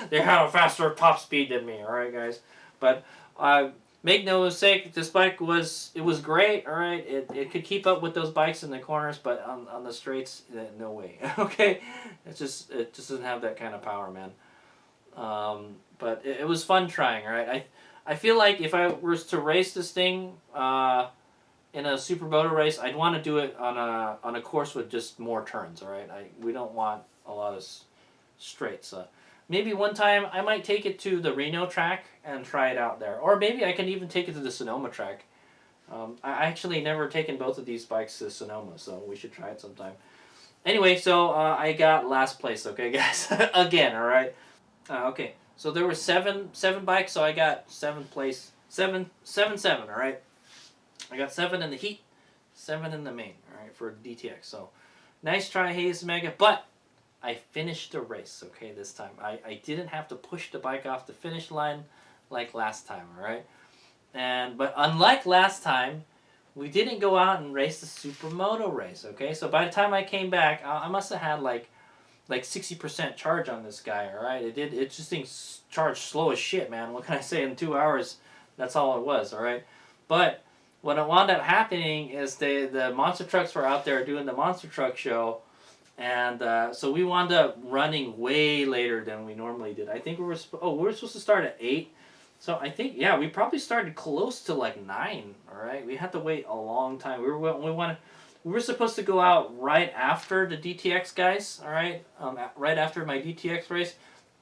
They had a faster top speed than me, all right, guys? But make no mistake, this bike was great, all right? It could keep up with those bikes in the corners, but on the straights, no way, okay? It just doesn't have that kind of power, man. But it was fun trying, all right? I feel like if I was to race this thing in a supermoto race, I'd want to do it on a course with just more turns, all right? We don't want a lot of straights. Maybe one time I might take it to the Reno track and try it out there. Or maybe I can even take it to the Sonoma track. I actually never taken both of these bikes to Sonoma, so we should try it sometime. Anyway, so I got last place, okay, guys? Again, all right? Okay, so there were seven bikes, so I got 7th place. 7, all right? I got 7 in the heat, 7 in the main, all right, for DTX. So, nice try, HadesOmega, but I finished the race, okay, this time. I didn't have to push the bike off the finish line like last time, all right? But unlike last time, we didn't go out and race the supermoto race, okay? So by the time I came back, I must have had like 60% charge on this guy, all right? It just things charged slow as shit, man. What can I say? In 2 hours, that's all it was, all right? But what wound up happening is the monster trucks were out there doing the monster truck show, and so we wound up running way later than we normally did. I think we were supposed to start at 8, so I think we probably started close to like 9. All right, we had to wait a long time. We were supposed to go out right after the DTX guys. All right, right after my DTX race,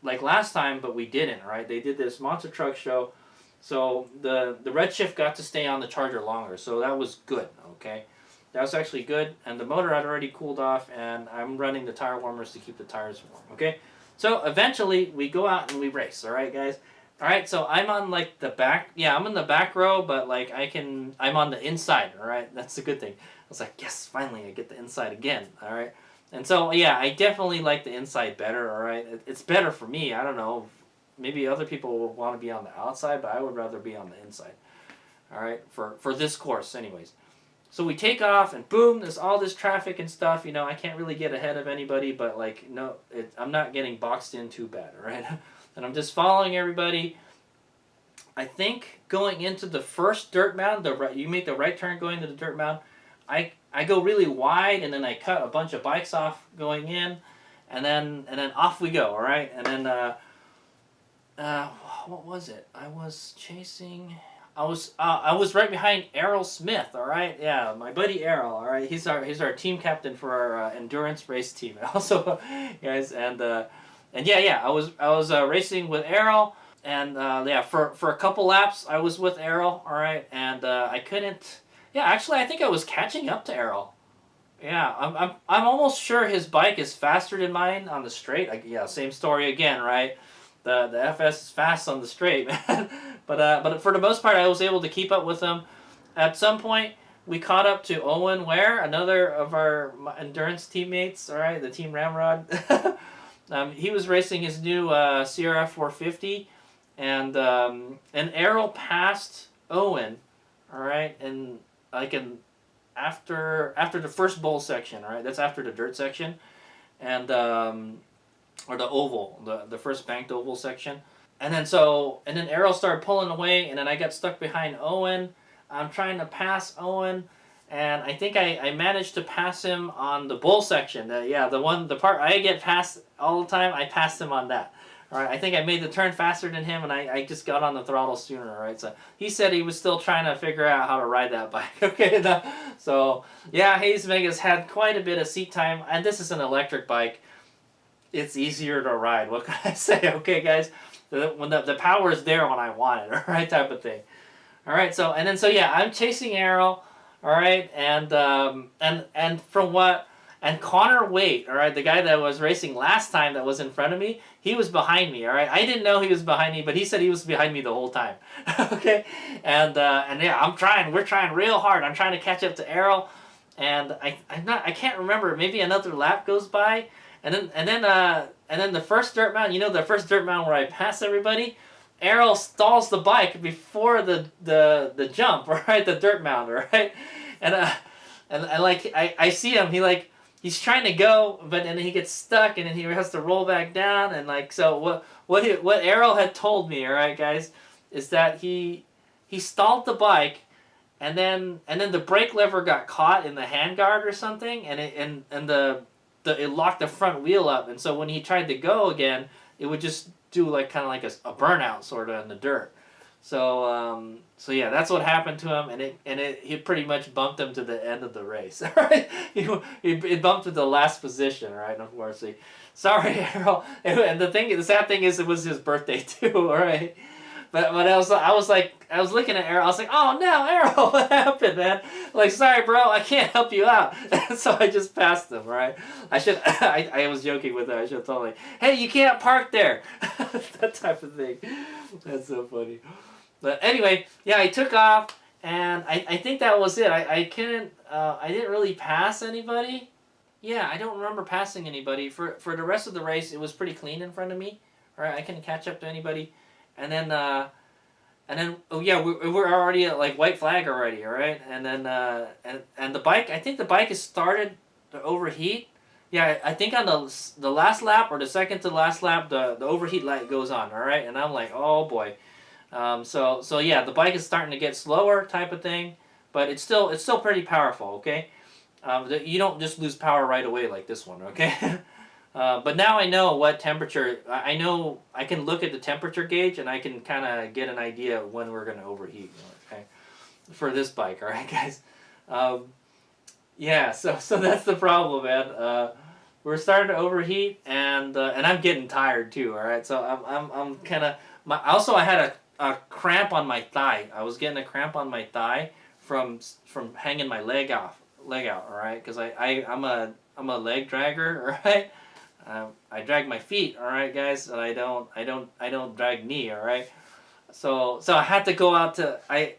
like last time, but we didn't. All right, they did this monster truck show. So the Redshift got to stay on the charger longer, so that was good, okay? That was actually good, and the motor had already cooled off, and I'm running the tire warmers to keep the tires warm, okay? So eventually, we go out and we race, all right, guys? All right, so I'm on, like, the back, I'm in the back row, but, like, I'm on the inside, all right? That's the good thing. I was like, yes, finally, I get the inside again, all right? And so, yeah, I definitely like the inside better, all right? It's better for me, I don't know. Maybe other people will want to be on the outside, but I would rather be on the inside. All right, for this course anyways. So we take off, and boom, there's all this traffic and stuff. You know, I can't really get ahead of anybody, but like, no, I'm not getting boxed in too bad, all right? And I'm just following everybody. I think going into the first dirt mound, you make the right turn going to the dirt mound. I go really wide, and then I cut a bunch of bikes off going in, and then off we go, all right? And then what was it? I was chasing. I was right behind Errol Smith. All right, yeah, my buddy Errol. All right, he's our team captain for our endurance race team. Also, guys, and yeah, I was racing with Errol, and for a couple laps I was with Errol. All right, and I couldn't. Yeah, actually, I think I was catching up to Errol. Yeah, I'm almost sure his bike is faster than mine on the straight. Yeah, same story again, right? The FS is fast on the straight, man. But for the most part, I was able to keep up with him. At some point, we caught up to Owen Ware, another of our endurance teammates. All right, the Team Ramrod. He was racing his new CRF 450, and Errol passed Owen. All right, and after the first bowl section. All right, that's after the dirt section, and or the oval, the first banked oval section. And then Errol started pulling away, and then I got stuck behind Owen. I'm trying to pass Owen, and I think I managed to pass him on the bull section. The part I get past all the time, I passed him on that. All right, I think I made the turn faster than him, and I just got on the throttle sooner. All right, so he said he was still trying to figure out how to ride that bike. Okay, so yeah, HadesOmega's had quite a bit of seat time, and this is an electric bike. It's easier to ride. What can I say? Okay, guys, when the power is there when I want it, all right, type of thing. All right, so I'm chasing Errol, all right, and And Connor Wait, all right, the guy that was racing last time that was in front of me, he was behind me, all right. I didn't know he was behind me, but he said he was behind me the whole time. Okay, and yeah, we're trying real hard. I'm trying to catch up to Errol, and I can't remember. Maybe another lap goes by, and then the first dirt mound, the first dirt mound where I pass everybody, Errol stalls the bike before the jump, right, the dirt mound, right, and like I see him, he's trying to go, but then he gets stuck, and then he has to roll back down, and like, so what Errol had told me, all right, guys, is that he stalled the bike, and then the brake lever got caught in the handguard or something, and it locked the front wheel up, and so when he tried to go again, it would just do like kind of like a burnout sort of in the dirt. So yeah, that's what happened to him, and he pretty much bumped him to the end of the race. Right? He bumped to the last position, right? Unfortunately, sorry, Errol. And the sad thing is, it was his birthday too. All right. But I was looking at Errol. I was like, oh no, Errol, what happened, man? Like, sorry, bro, I can't help you out. So I just passed him, right? I was joking with her. I should have told him, hey, you can't park there. That type of thing. That's so funny. But anyway, yeah, I took off, and I think that was it. I didn't really pass anybody. Yeah, I don't remember passing anybody. For the rest of the race, it was pretty clean in front of me. All right, I couldn't catch up to anybody. And then oh yeah, we're already at like white flag already, all right? And then and the bike, I think the bike has started to overheat. Yeah, I think on the last lap or the second to last lap, the overheat light goes on, all right? And I'm like, oh boy. So yeah, the bike is starting to get slower, type of thing, but it's still pretty powerful, okay? You don't just lose power right away like this one, okay? But now I know what temperature. I know I can look at the temperature gauge, and I can kind of get an idea of when we're going to overheat. Okay, for this bike, all right, guys. Yeah, so that's the problem, man. We're starting to overheat, and I'm getting tired too. All right, so I'm kind of. Also, I had a cramp on my thigh. I was getting a cramp on my thigh from hanging my leg out. All right, because I'm a leg dragger. All right. I drag my feet, all right, guys, and I don't drag knee, all right. So I had to go out to I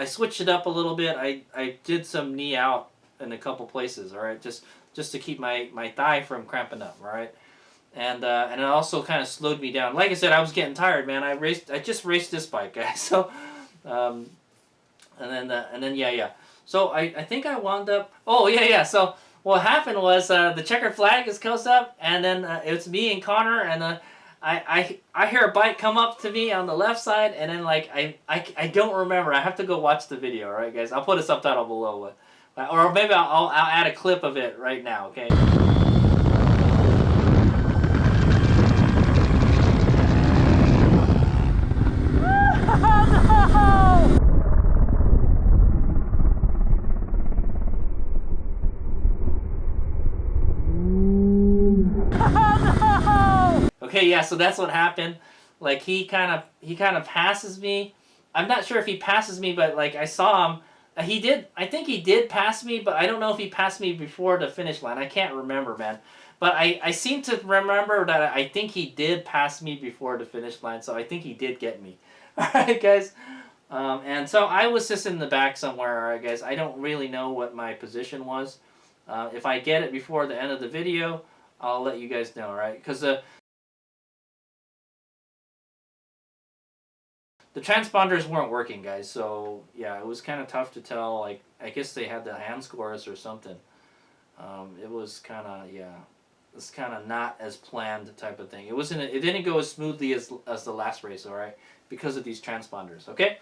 switched it up a little bit. I did some knee out in a couple places, all right, just to keep my thigh from cramping up, all right. And it also kind of slowed me down. Like I said, I was getting tired, man. I just raced this bike, guys. So and then yeah. So I think I wound up. Oh yeah. So what happened was the checkered flag is close up, and then it's me and Connor, and I hear a bike come up to me on the left side, and then like I don't remember. I have to go watch the video, all right, guys. I'll put a subtitle below, or maybe I'll add a clip of it right now, okay? Okay, yeah, so that's what happened. Like he kind of passes me. I'm not sure if he passes me, but like I saw him. I think he did pass me, but I don't know if he passed me before the finish line. I can't remember, man. But I seem to remember that I think he did pass me before the finish line, so I think he did get me. All right, guys. And so I was just in the back somewhere, all right, guys. I don't really know what my position was. If I get it before the end of the video, I'll let you guys know, all right? Because the transponders weren't working, guys, so yeah, it was kind of tough to tell. Like, I guess they had the hand scores or something. It was kind of, yeah, it's kind of not as planned type of thing. It didn't go as smoothly as the last race, all right, because of these transponders. Okay,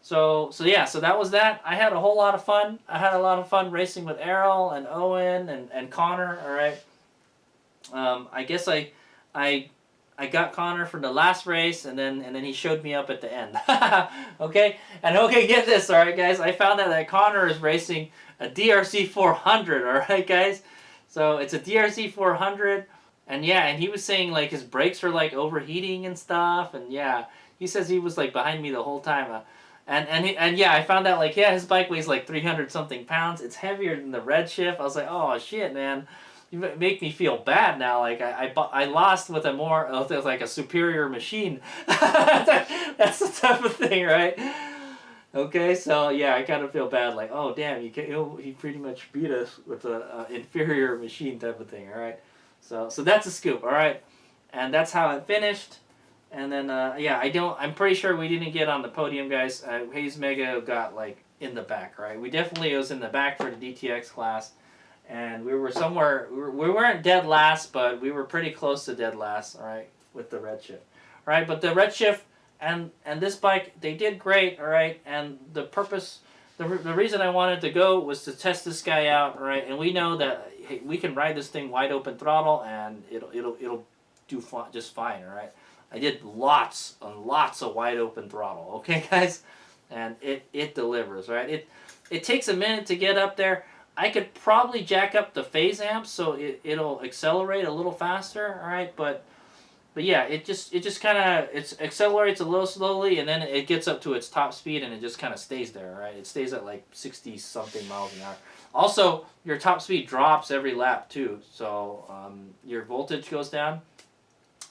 so yeah, so that was that. I had a whole lot of fun. I had a lot of fun racing with Errol and Owen and Connor. All right. I guess I got Connor for the last race, and then he showed me up at the end. Okay, and okay, get this, all right, guys. I found out that Connor is racing a DRC 400. All right, guys. So it's a DRC 400, and yeah, and he was saying like his brakes were like overheating and stuff, and yeah, he says he was like behind me the whole time. And yeah, I found out like, yeah, his bike weighs like 300 something pounds. It's heavier than the Redshift. I was like, oh shit, man. you make me feel bad now. Like I lost with a more like a superior machine. That's the type of thing, right? Okay, so yeah, I kind of feel bad. Like, oh damn, he pretty much beat us with a inferior machine type of thing. All right, so that's a scoop. All right, and that's how it finished. And then yeah, I'm pretty sure we didn't get on the podium, guys. HadesOmega got like in the back, right? We definitely was in the back for the DTX class. And we were somewhere, we weren't dead last, but we were pretty close to dead last, all right, with the Redshift. All right, but the Redshift and this bike, they did great, all right, and the purpose, the reason I wanted to go was to test this guy out, all right, and we know that hey, we can ride this thing wide open throttle and it'll do just fine, all right. I did lots and lots of wide open throttle, okay, guys, and it delivers, right. It takes a minute to get up there. I could probably jack up the phase amps so it'll accelerate a little faster, all right? But yeah, it just kind of accelerates a little slowly, and then it gets up to its top speed, and it just kind of stays there, all right? It stays at like 60 something miles an hour. Also, your top speed drops every lap too, so your voltage goes down.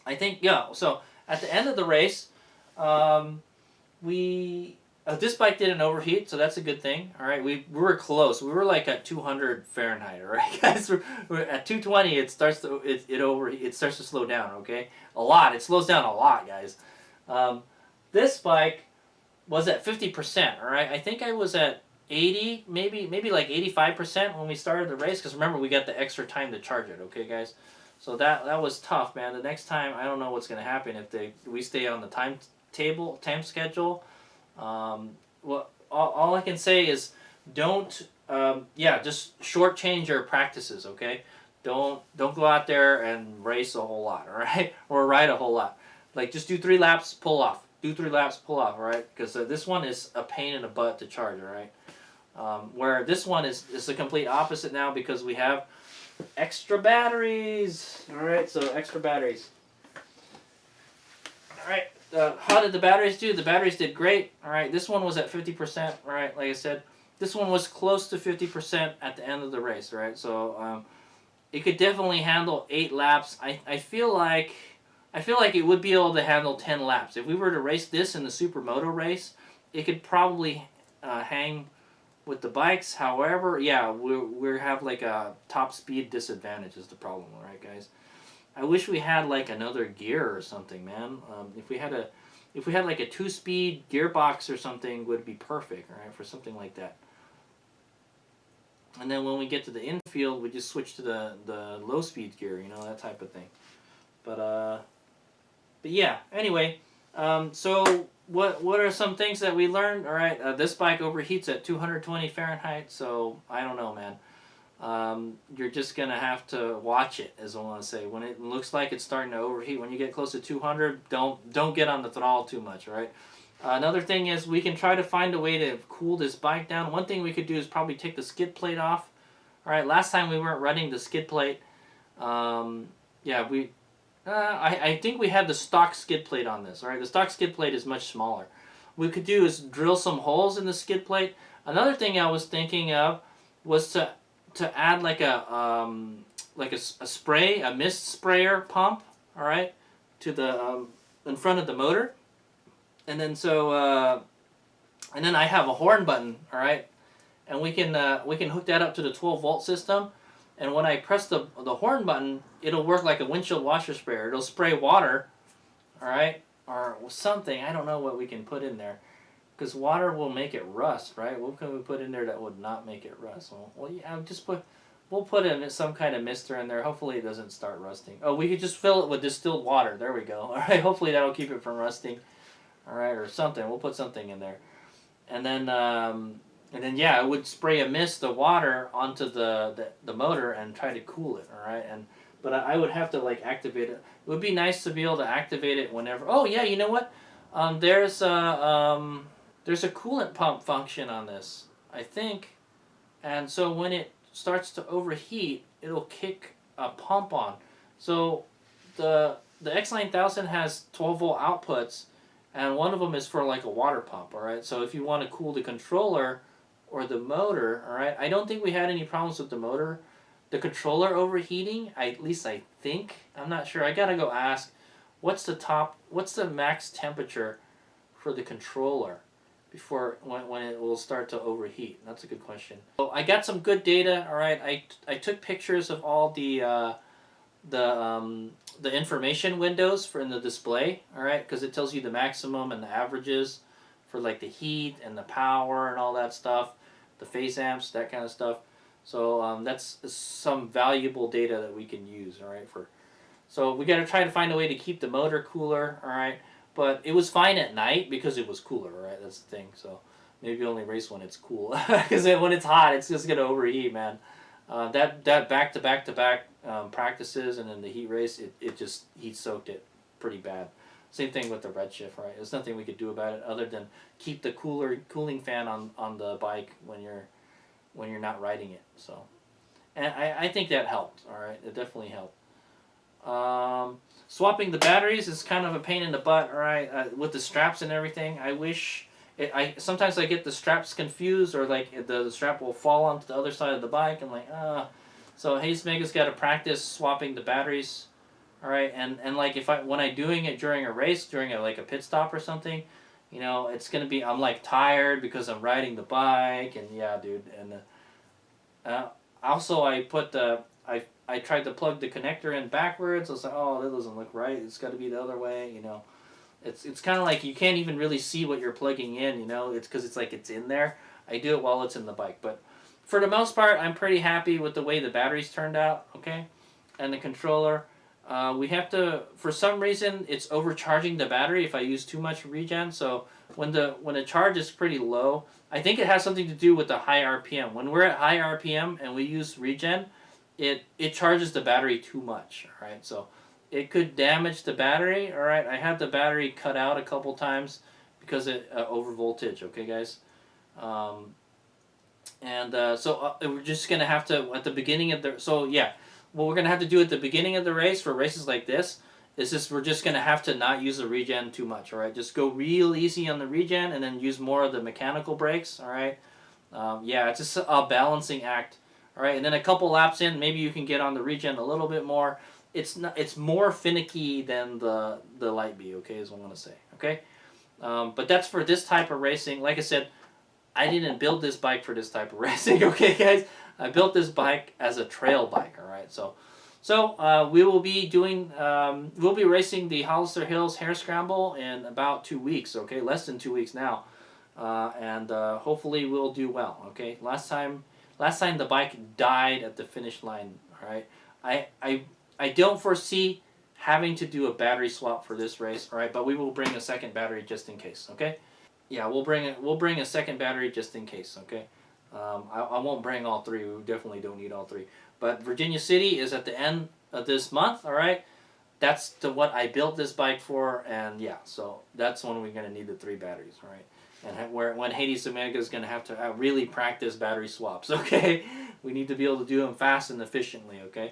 I think yeah. So at the end of the race, this bike didn't overheat, so that's a good thing. All right, we were close. We were like at 200 Fahrenheit. All right, guys. We're at 220. It starts to it starts to slow down. Okay, a lot. It slows down a lot, guys. This bike was at 50%. All right, I think I was at 80, maybe like 85% when we started the race. Because remember, we got the extra time to charge it. Okay, guys. So that was tough, man. The next time, I don't know what's gonna happen if we stay on the time schedule. Well, all I can say is don't, just shortchange your practices, okay? Don't go out there and race a whole lot, all right? Or ride a whole lot. Like, just do 3 laps, pull off. Do 3 laps, pull off, all right? Because this one is a pain in the butt to charge, all right? Where this one is the complete opposite now because we have extra batteries, all right? So, extra batteries. All right. How did the batteries do? The batteries did great. All right, this one was at 50%. All right, like I said, this one was close to 50% at the end of the race. All right, so it could definitely handle 8 laps. I feel like it would be able to handle 10 laps. If we were to race this in the Supermoto race, it could probably hang with the bikes. However, yeah, we have like a top speed disadvantage is the problem. All right, guys. I wish we had like another gear or something, man. If we had like a 2-speed gearbox or something, would be perfect, all right, for something like that. And then when we get to the infield, we just switch to the low-speed gear, you know, that type of thing. But yeah. Anyway, so what are some things that we learned? All right, this bike overheats at 220 Fahrenheit, so I don't know, man. You're just gonna have to watch it, as I want to say. When it looks like it's starting to overheat, when you get close to 200, don't get on the throttle too much, all right? Another thing is we can try to find a way to cool this bike down. One thing we could do is probably take the skid plate off. All right, last time we weren't running the skid plate. Yeah, I think we had the stock skid plate on this. All right, the stock skid plate is much smaller. What we could do is drill some holes in the skid plate. Another thing I was thinking of was to add like a spray, a mist sprayer pump, all right, to the in front of the motor, and then and then I have a horn button, all right, and we can hook that up to the 12-volt system, and when I press the horn button, it'll work like a windshield washer sprayer. It'll spray water, all right, or something. I don't know what we can put in there. Because water will make it rust, right? What can we put in there that would not make it rust? Well, yeah, we'll put in some kind of mister in there. Hopefully it doesn't start rusting. Oh, we could just fill it with distilled water. There we go. All right, hopefully that'll keep it from rusting. All right, or something. We'll put something in there. And then yeah, I would spray a mist of water onto the motor and try to cool it, all right? But I would have to like activate it. It would be nice to be able to activate it whenever. Oh, yeah, you know what? There's a coolant pump function on this, I think, and so when it starts to overheat, it'll kick a pump on. So the X9000 has 12-volt outputs, and one of them is for like a water pump, all right? So if you want to cool the controller or the motor, all right? I don't think we had any problems with the motor, the controller overheating. At least I think. I'm not sure. I gotta go ask. What's the max temperature for the controller before when it will start to overheat? That's a good question. So I got some good data. All right, I took pictures of all the information windows for in the display. All right, because it tells you the maximum and the averages for like the heat and the power and all that stuff, the phase amps, that kind of stuff. So that's some valuable data that we can use. All right, so we got to try to find a way to keep the motor cooler. All right, but it was fine at night because it was cooler. All right, that's the thing. So maybe only race when it's cool, because when it's hot, it's just gonna overheat, man. That back to back to back practices and then the heat race, it just heat soaked it pretty bad. Same thing with the Redshift, right? There's nothing we could do about it other than keep the cooling fan on the bike when you're not riding it. So, and I think that helped. All right, it definitely helped. Swapping the batteries is kind of a pain in the butt. All right, with the straps and everything. I wish sometimes I get the straps confused, or like the strap will fall onto the other side of the bike. I'm like, So HadesOmega's got to practice swapping the batteries. All right, and like when I'm doing it during a race, during like a pit stop or something, you know, it's gonna be, I'm like tired because I'm riding the bike, and yeah, dude, and also I tried to plug the connector in backwards. I was like, oh, that doesn't look right. It's got to be the other way, you know. It's kind of like you can't even really see what you're plugging in, you know. It's because it's like it's in there. I do it while it's in the bike, but for the most part, I'm pretty happy with the way the batteries turned out, okay, and the controller. We have to, for some reason, it's overcharging the battery if I use too much regen. So when the charge is pretty low, I think it has something to do with the high RPM. When we're at high RPM and we use regen, it charges the battery too much. All right, so it could damage the battery. All right, I had the battery cut out a couple times because it over voltage. Okay, guys. We're just gonna have to at the beginning of the what we're gonna have to do at the beginning of the race for races like this is we're just gonna have to not use the regen too much. All right, just go real easy on the regen and then use more of the mechanical brakes. All right, it's just a balancing act. All right, and then a couple laps in, maybe you can get on the regen a little bit more. It's more finicky than the Light B. Okay, is what I'm gonna say. Okay, but that's for this type of racing. Like I said, I didn't build this bike for this type of racing, okay, guys? I built this bike as a trail bike, all right? So we will be doing, we'll be racing the Hollister Hills Hare Scramble in about 2 weeks, okay? Less than 2 weeks now, and hopefully we'll do well, okay? Last time the bike died at the finish line, all right? I don't foresee having to do a battery swap for this race, all right? But we will bring a second battery just in case, okay? Yeah, we'll bring a second battery just in case, okay? I won't bring all three. We definitely don't need all three. But Virginia City is at the end of this month, all right? That's what I built this bike for, and yeah, so that's when we're going to need the 3 batteries, all right? And when HadesOmega is going to have to really practice battery swaps, okay? We need to be able to do them fast and efficiently, okay?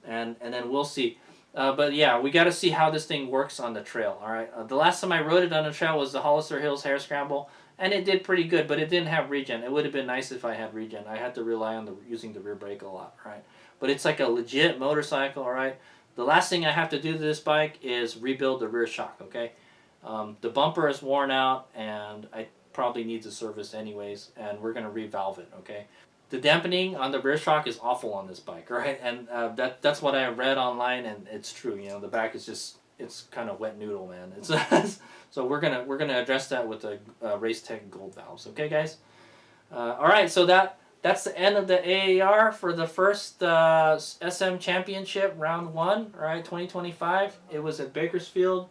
And then we'll see. But yeah, we got to see how this thing works on the trail, all right? The last time I rode it on the trail was the Hollister Hills Hare Scramble, and it did pretty good, but it didn't have regen. It would have been nice if I had regen. I had to rely on using the rear brake a lot, right? But it's like a legit motorcycle, all right? The last thing I have to do to this bike is rebuild the rear shock, okay? The bumper is worn out, and I probably needs a service anyways, and we're going to revalve it, okay? The dampening on the rear shock is awful on this bike, right? And that's what I read online, and it's true. You know, the back is just, it's kind of wet noodle, man. It's so we're gonna address that with the Race Tech Gold valves, okay, guys? All right, so that's the end of the AAR for the first SM Championship Round 1, all right, 2025. It was at Bakersfield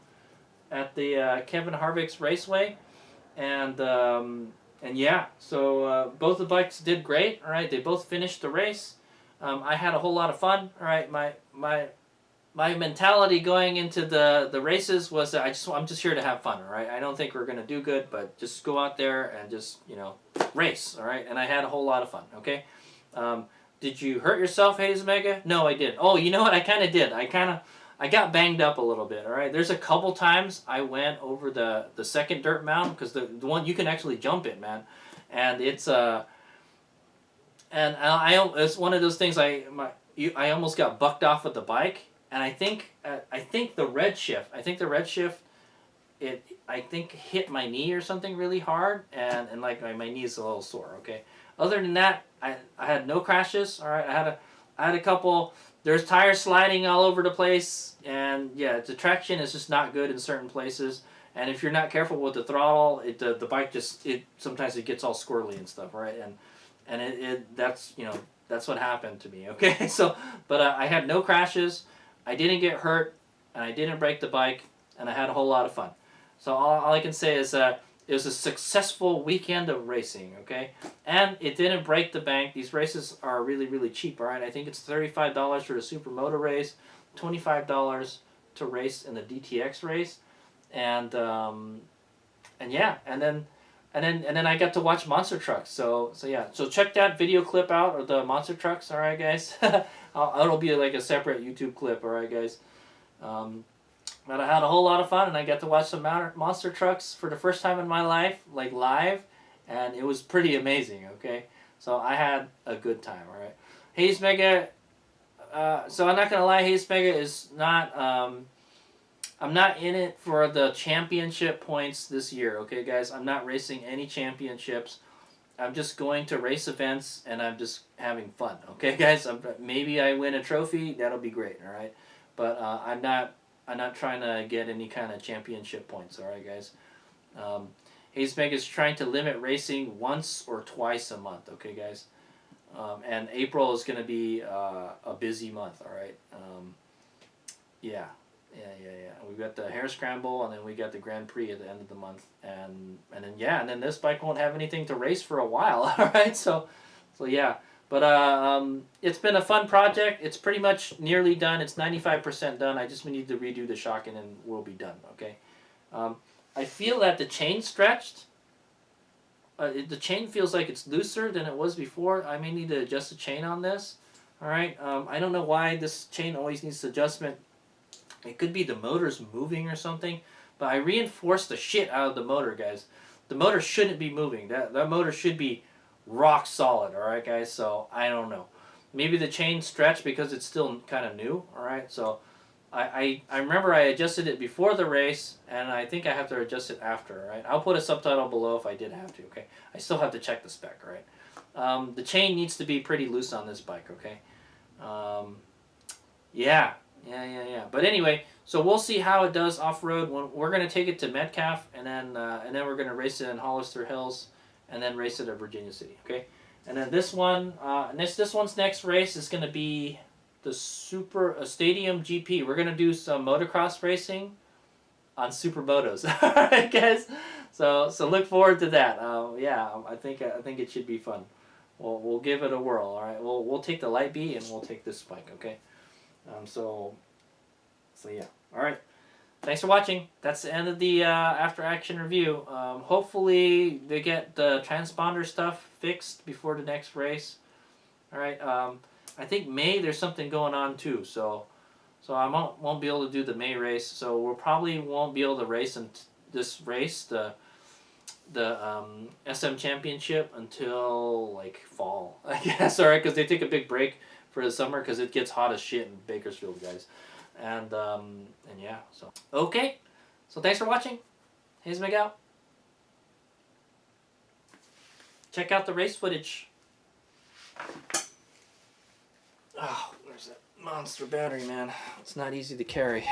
at the Kevin Harvick's Raceway, and yeah, so both the bikes did great. All right, they both finished the race. I had a whole lot of fun. All right, my mentality going into the races was that I'm just here to have fun. All right, I don't think we're gonna do good, but just go out there and just race. All right, and I had a whole lot of fun. Okay, did you hurt yourself, HadesOmega? No, I didn't. Oh, you know what? I kind of did. I got banged up a little bit, all right? There's a couple times I went over the second dirt mound, because the one you can actually jump it, man. And it's and it's one of those things. I almost got bucked off with the bike, and I think the Redshift I think hit my knee or something really hard, and like my knee is a little sore. Okay. Other than that, I had no crashes. All right. I had a couple. There's tires sliding all over the place, and yeah, the traction is just not good in certain places. And if you're not careful with the throttle, the bike just sometimes it gets all squirrely and stuff, right? And that's that's what happened to me. Okay, so but I had no crashes, I didn't get hurt, and I didn't break the bike, and I had a whole lot of fun. So all I can say is it was a successful weekend of racing. Okay, and it didn't break the bank. These races are really cheap. All right, I think it's $35 for the Supermoto race, $25 to race in the DTX race. And yeah, and then I got to watch monster trucks. So yeah, so check that video clip out of the monster trucks. All right, guys. It'll be like a separate YouTube clip. All right, guys. But I had a whole lot of fun, and I got to watch some monster trucks for the first time in my life, like live, and it was pretty amazing. Okay, so I had a good time. All right, HadesOmega. So I'm not gonna lie, HadesOmega is not. I'm not in it for the championship points this year, okay, guys? I'm not racing any championships. I'm just going to race events, and I'm just having fun, okay, guys? Maybe I win a trophy. That'll be great, all right? But I'm not trying to get any kind of championship points, all right, guys? HadesOmega is trying to limit racing once or twice a month, okay, guys? And April is going to be a busy month, all right? Yeah. We've got the Hare Scramble, and then we got the Grand Prix at the end of the month, and then this bike won't have anything to race for a while. All right, so yeah, but it's been a fun project. It's pretty much nearly done. It's 95% done. I just need to redo the shock, and then we'll be done. Okay, I feel that the chain stretched. The chain feels like it's looser than it was before. I may need to adjust the chain on this. All right, I don't know why this chain always needs adjustment. It could be the motor's moving or something, but I reinforced the shit out of the motor, guys. The motor shouldn't be moving. That motor should be rock solid, all right, guys? So I don't know. Maybe the chain stretched because it's still kind of new, all right? So I remember I adjusted it before the race, and I think I have to adjust it after, all right? I'll put a subtitle below if I did have to, okay? I still have to check the spec, all right? The chain needs to be pretty loose on this bike, okay? Yeah. But anyway, so we'll see how it does off-road. We're going to take it to Metcalf, and then we're going to race it in Hollister Hills, and then race it at Virginia City, okay? And then this one, this one's next race is going to be the Stadium GP. We're going to do some motocross racing on Supermotos. All right, guys? So look forward to that. Yeah, I think it should be fun. We'll give it a whirl, all right? We'll take the Light B, and we'll take this bike, okay? So yeah. All right. Thanks for watching. That's the end of the after action review. Hopefully they get the transponder stuff fixed before the next race. All right. I think May there's something going on too. So I won't be able to do the May race. So we'll probably won't be able to race in this race the SM Championship until like fall, I guess. All right, because they take a big break for the summer because it gets hot as shit in Bakersfield, guys. And yeah, so okay. So thanks for watching. HadesOmega out. Check out the race footage. Oh, there's that monster battery, man. It's not easy to carry.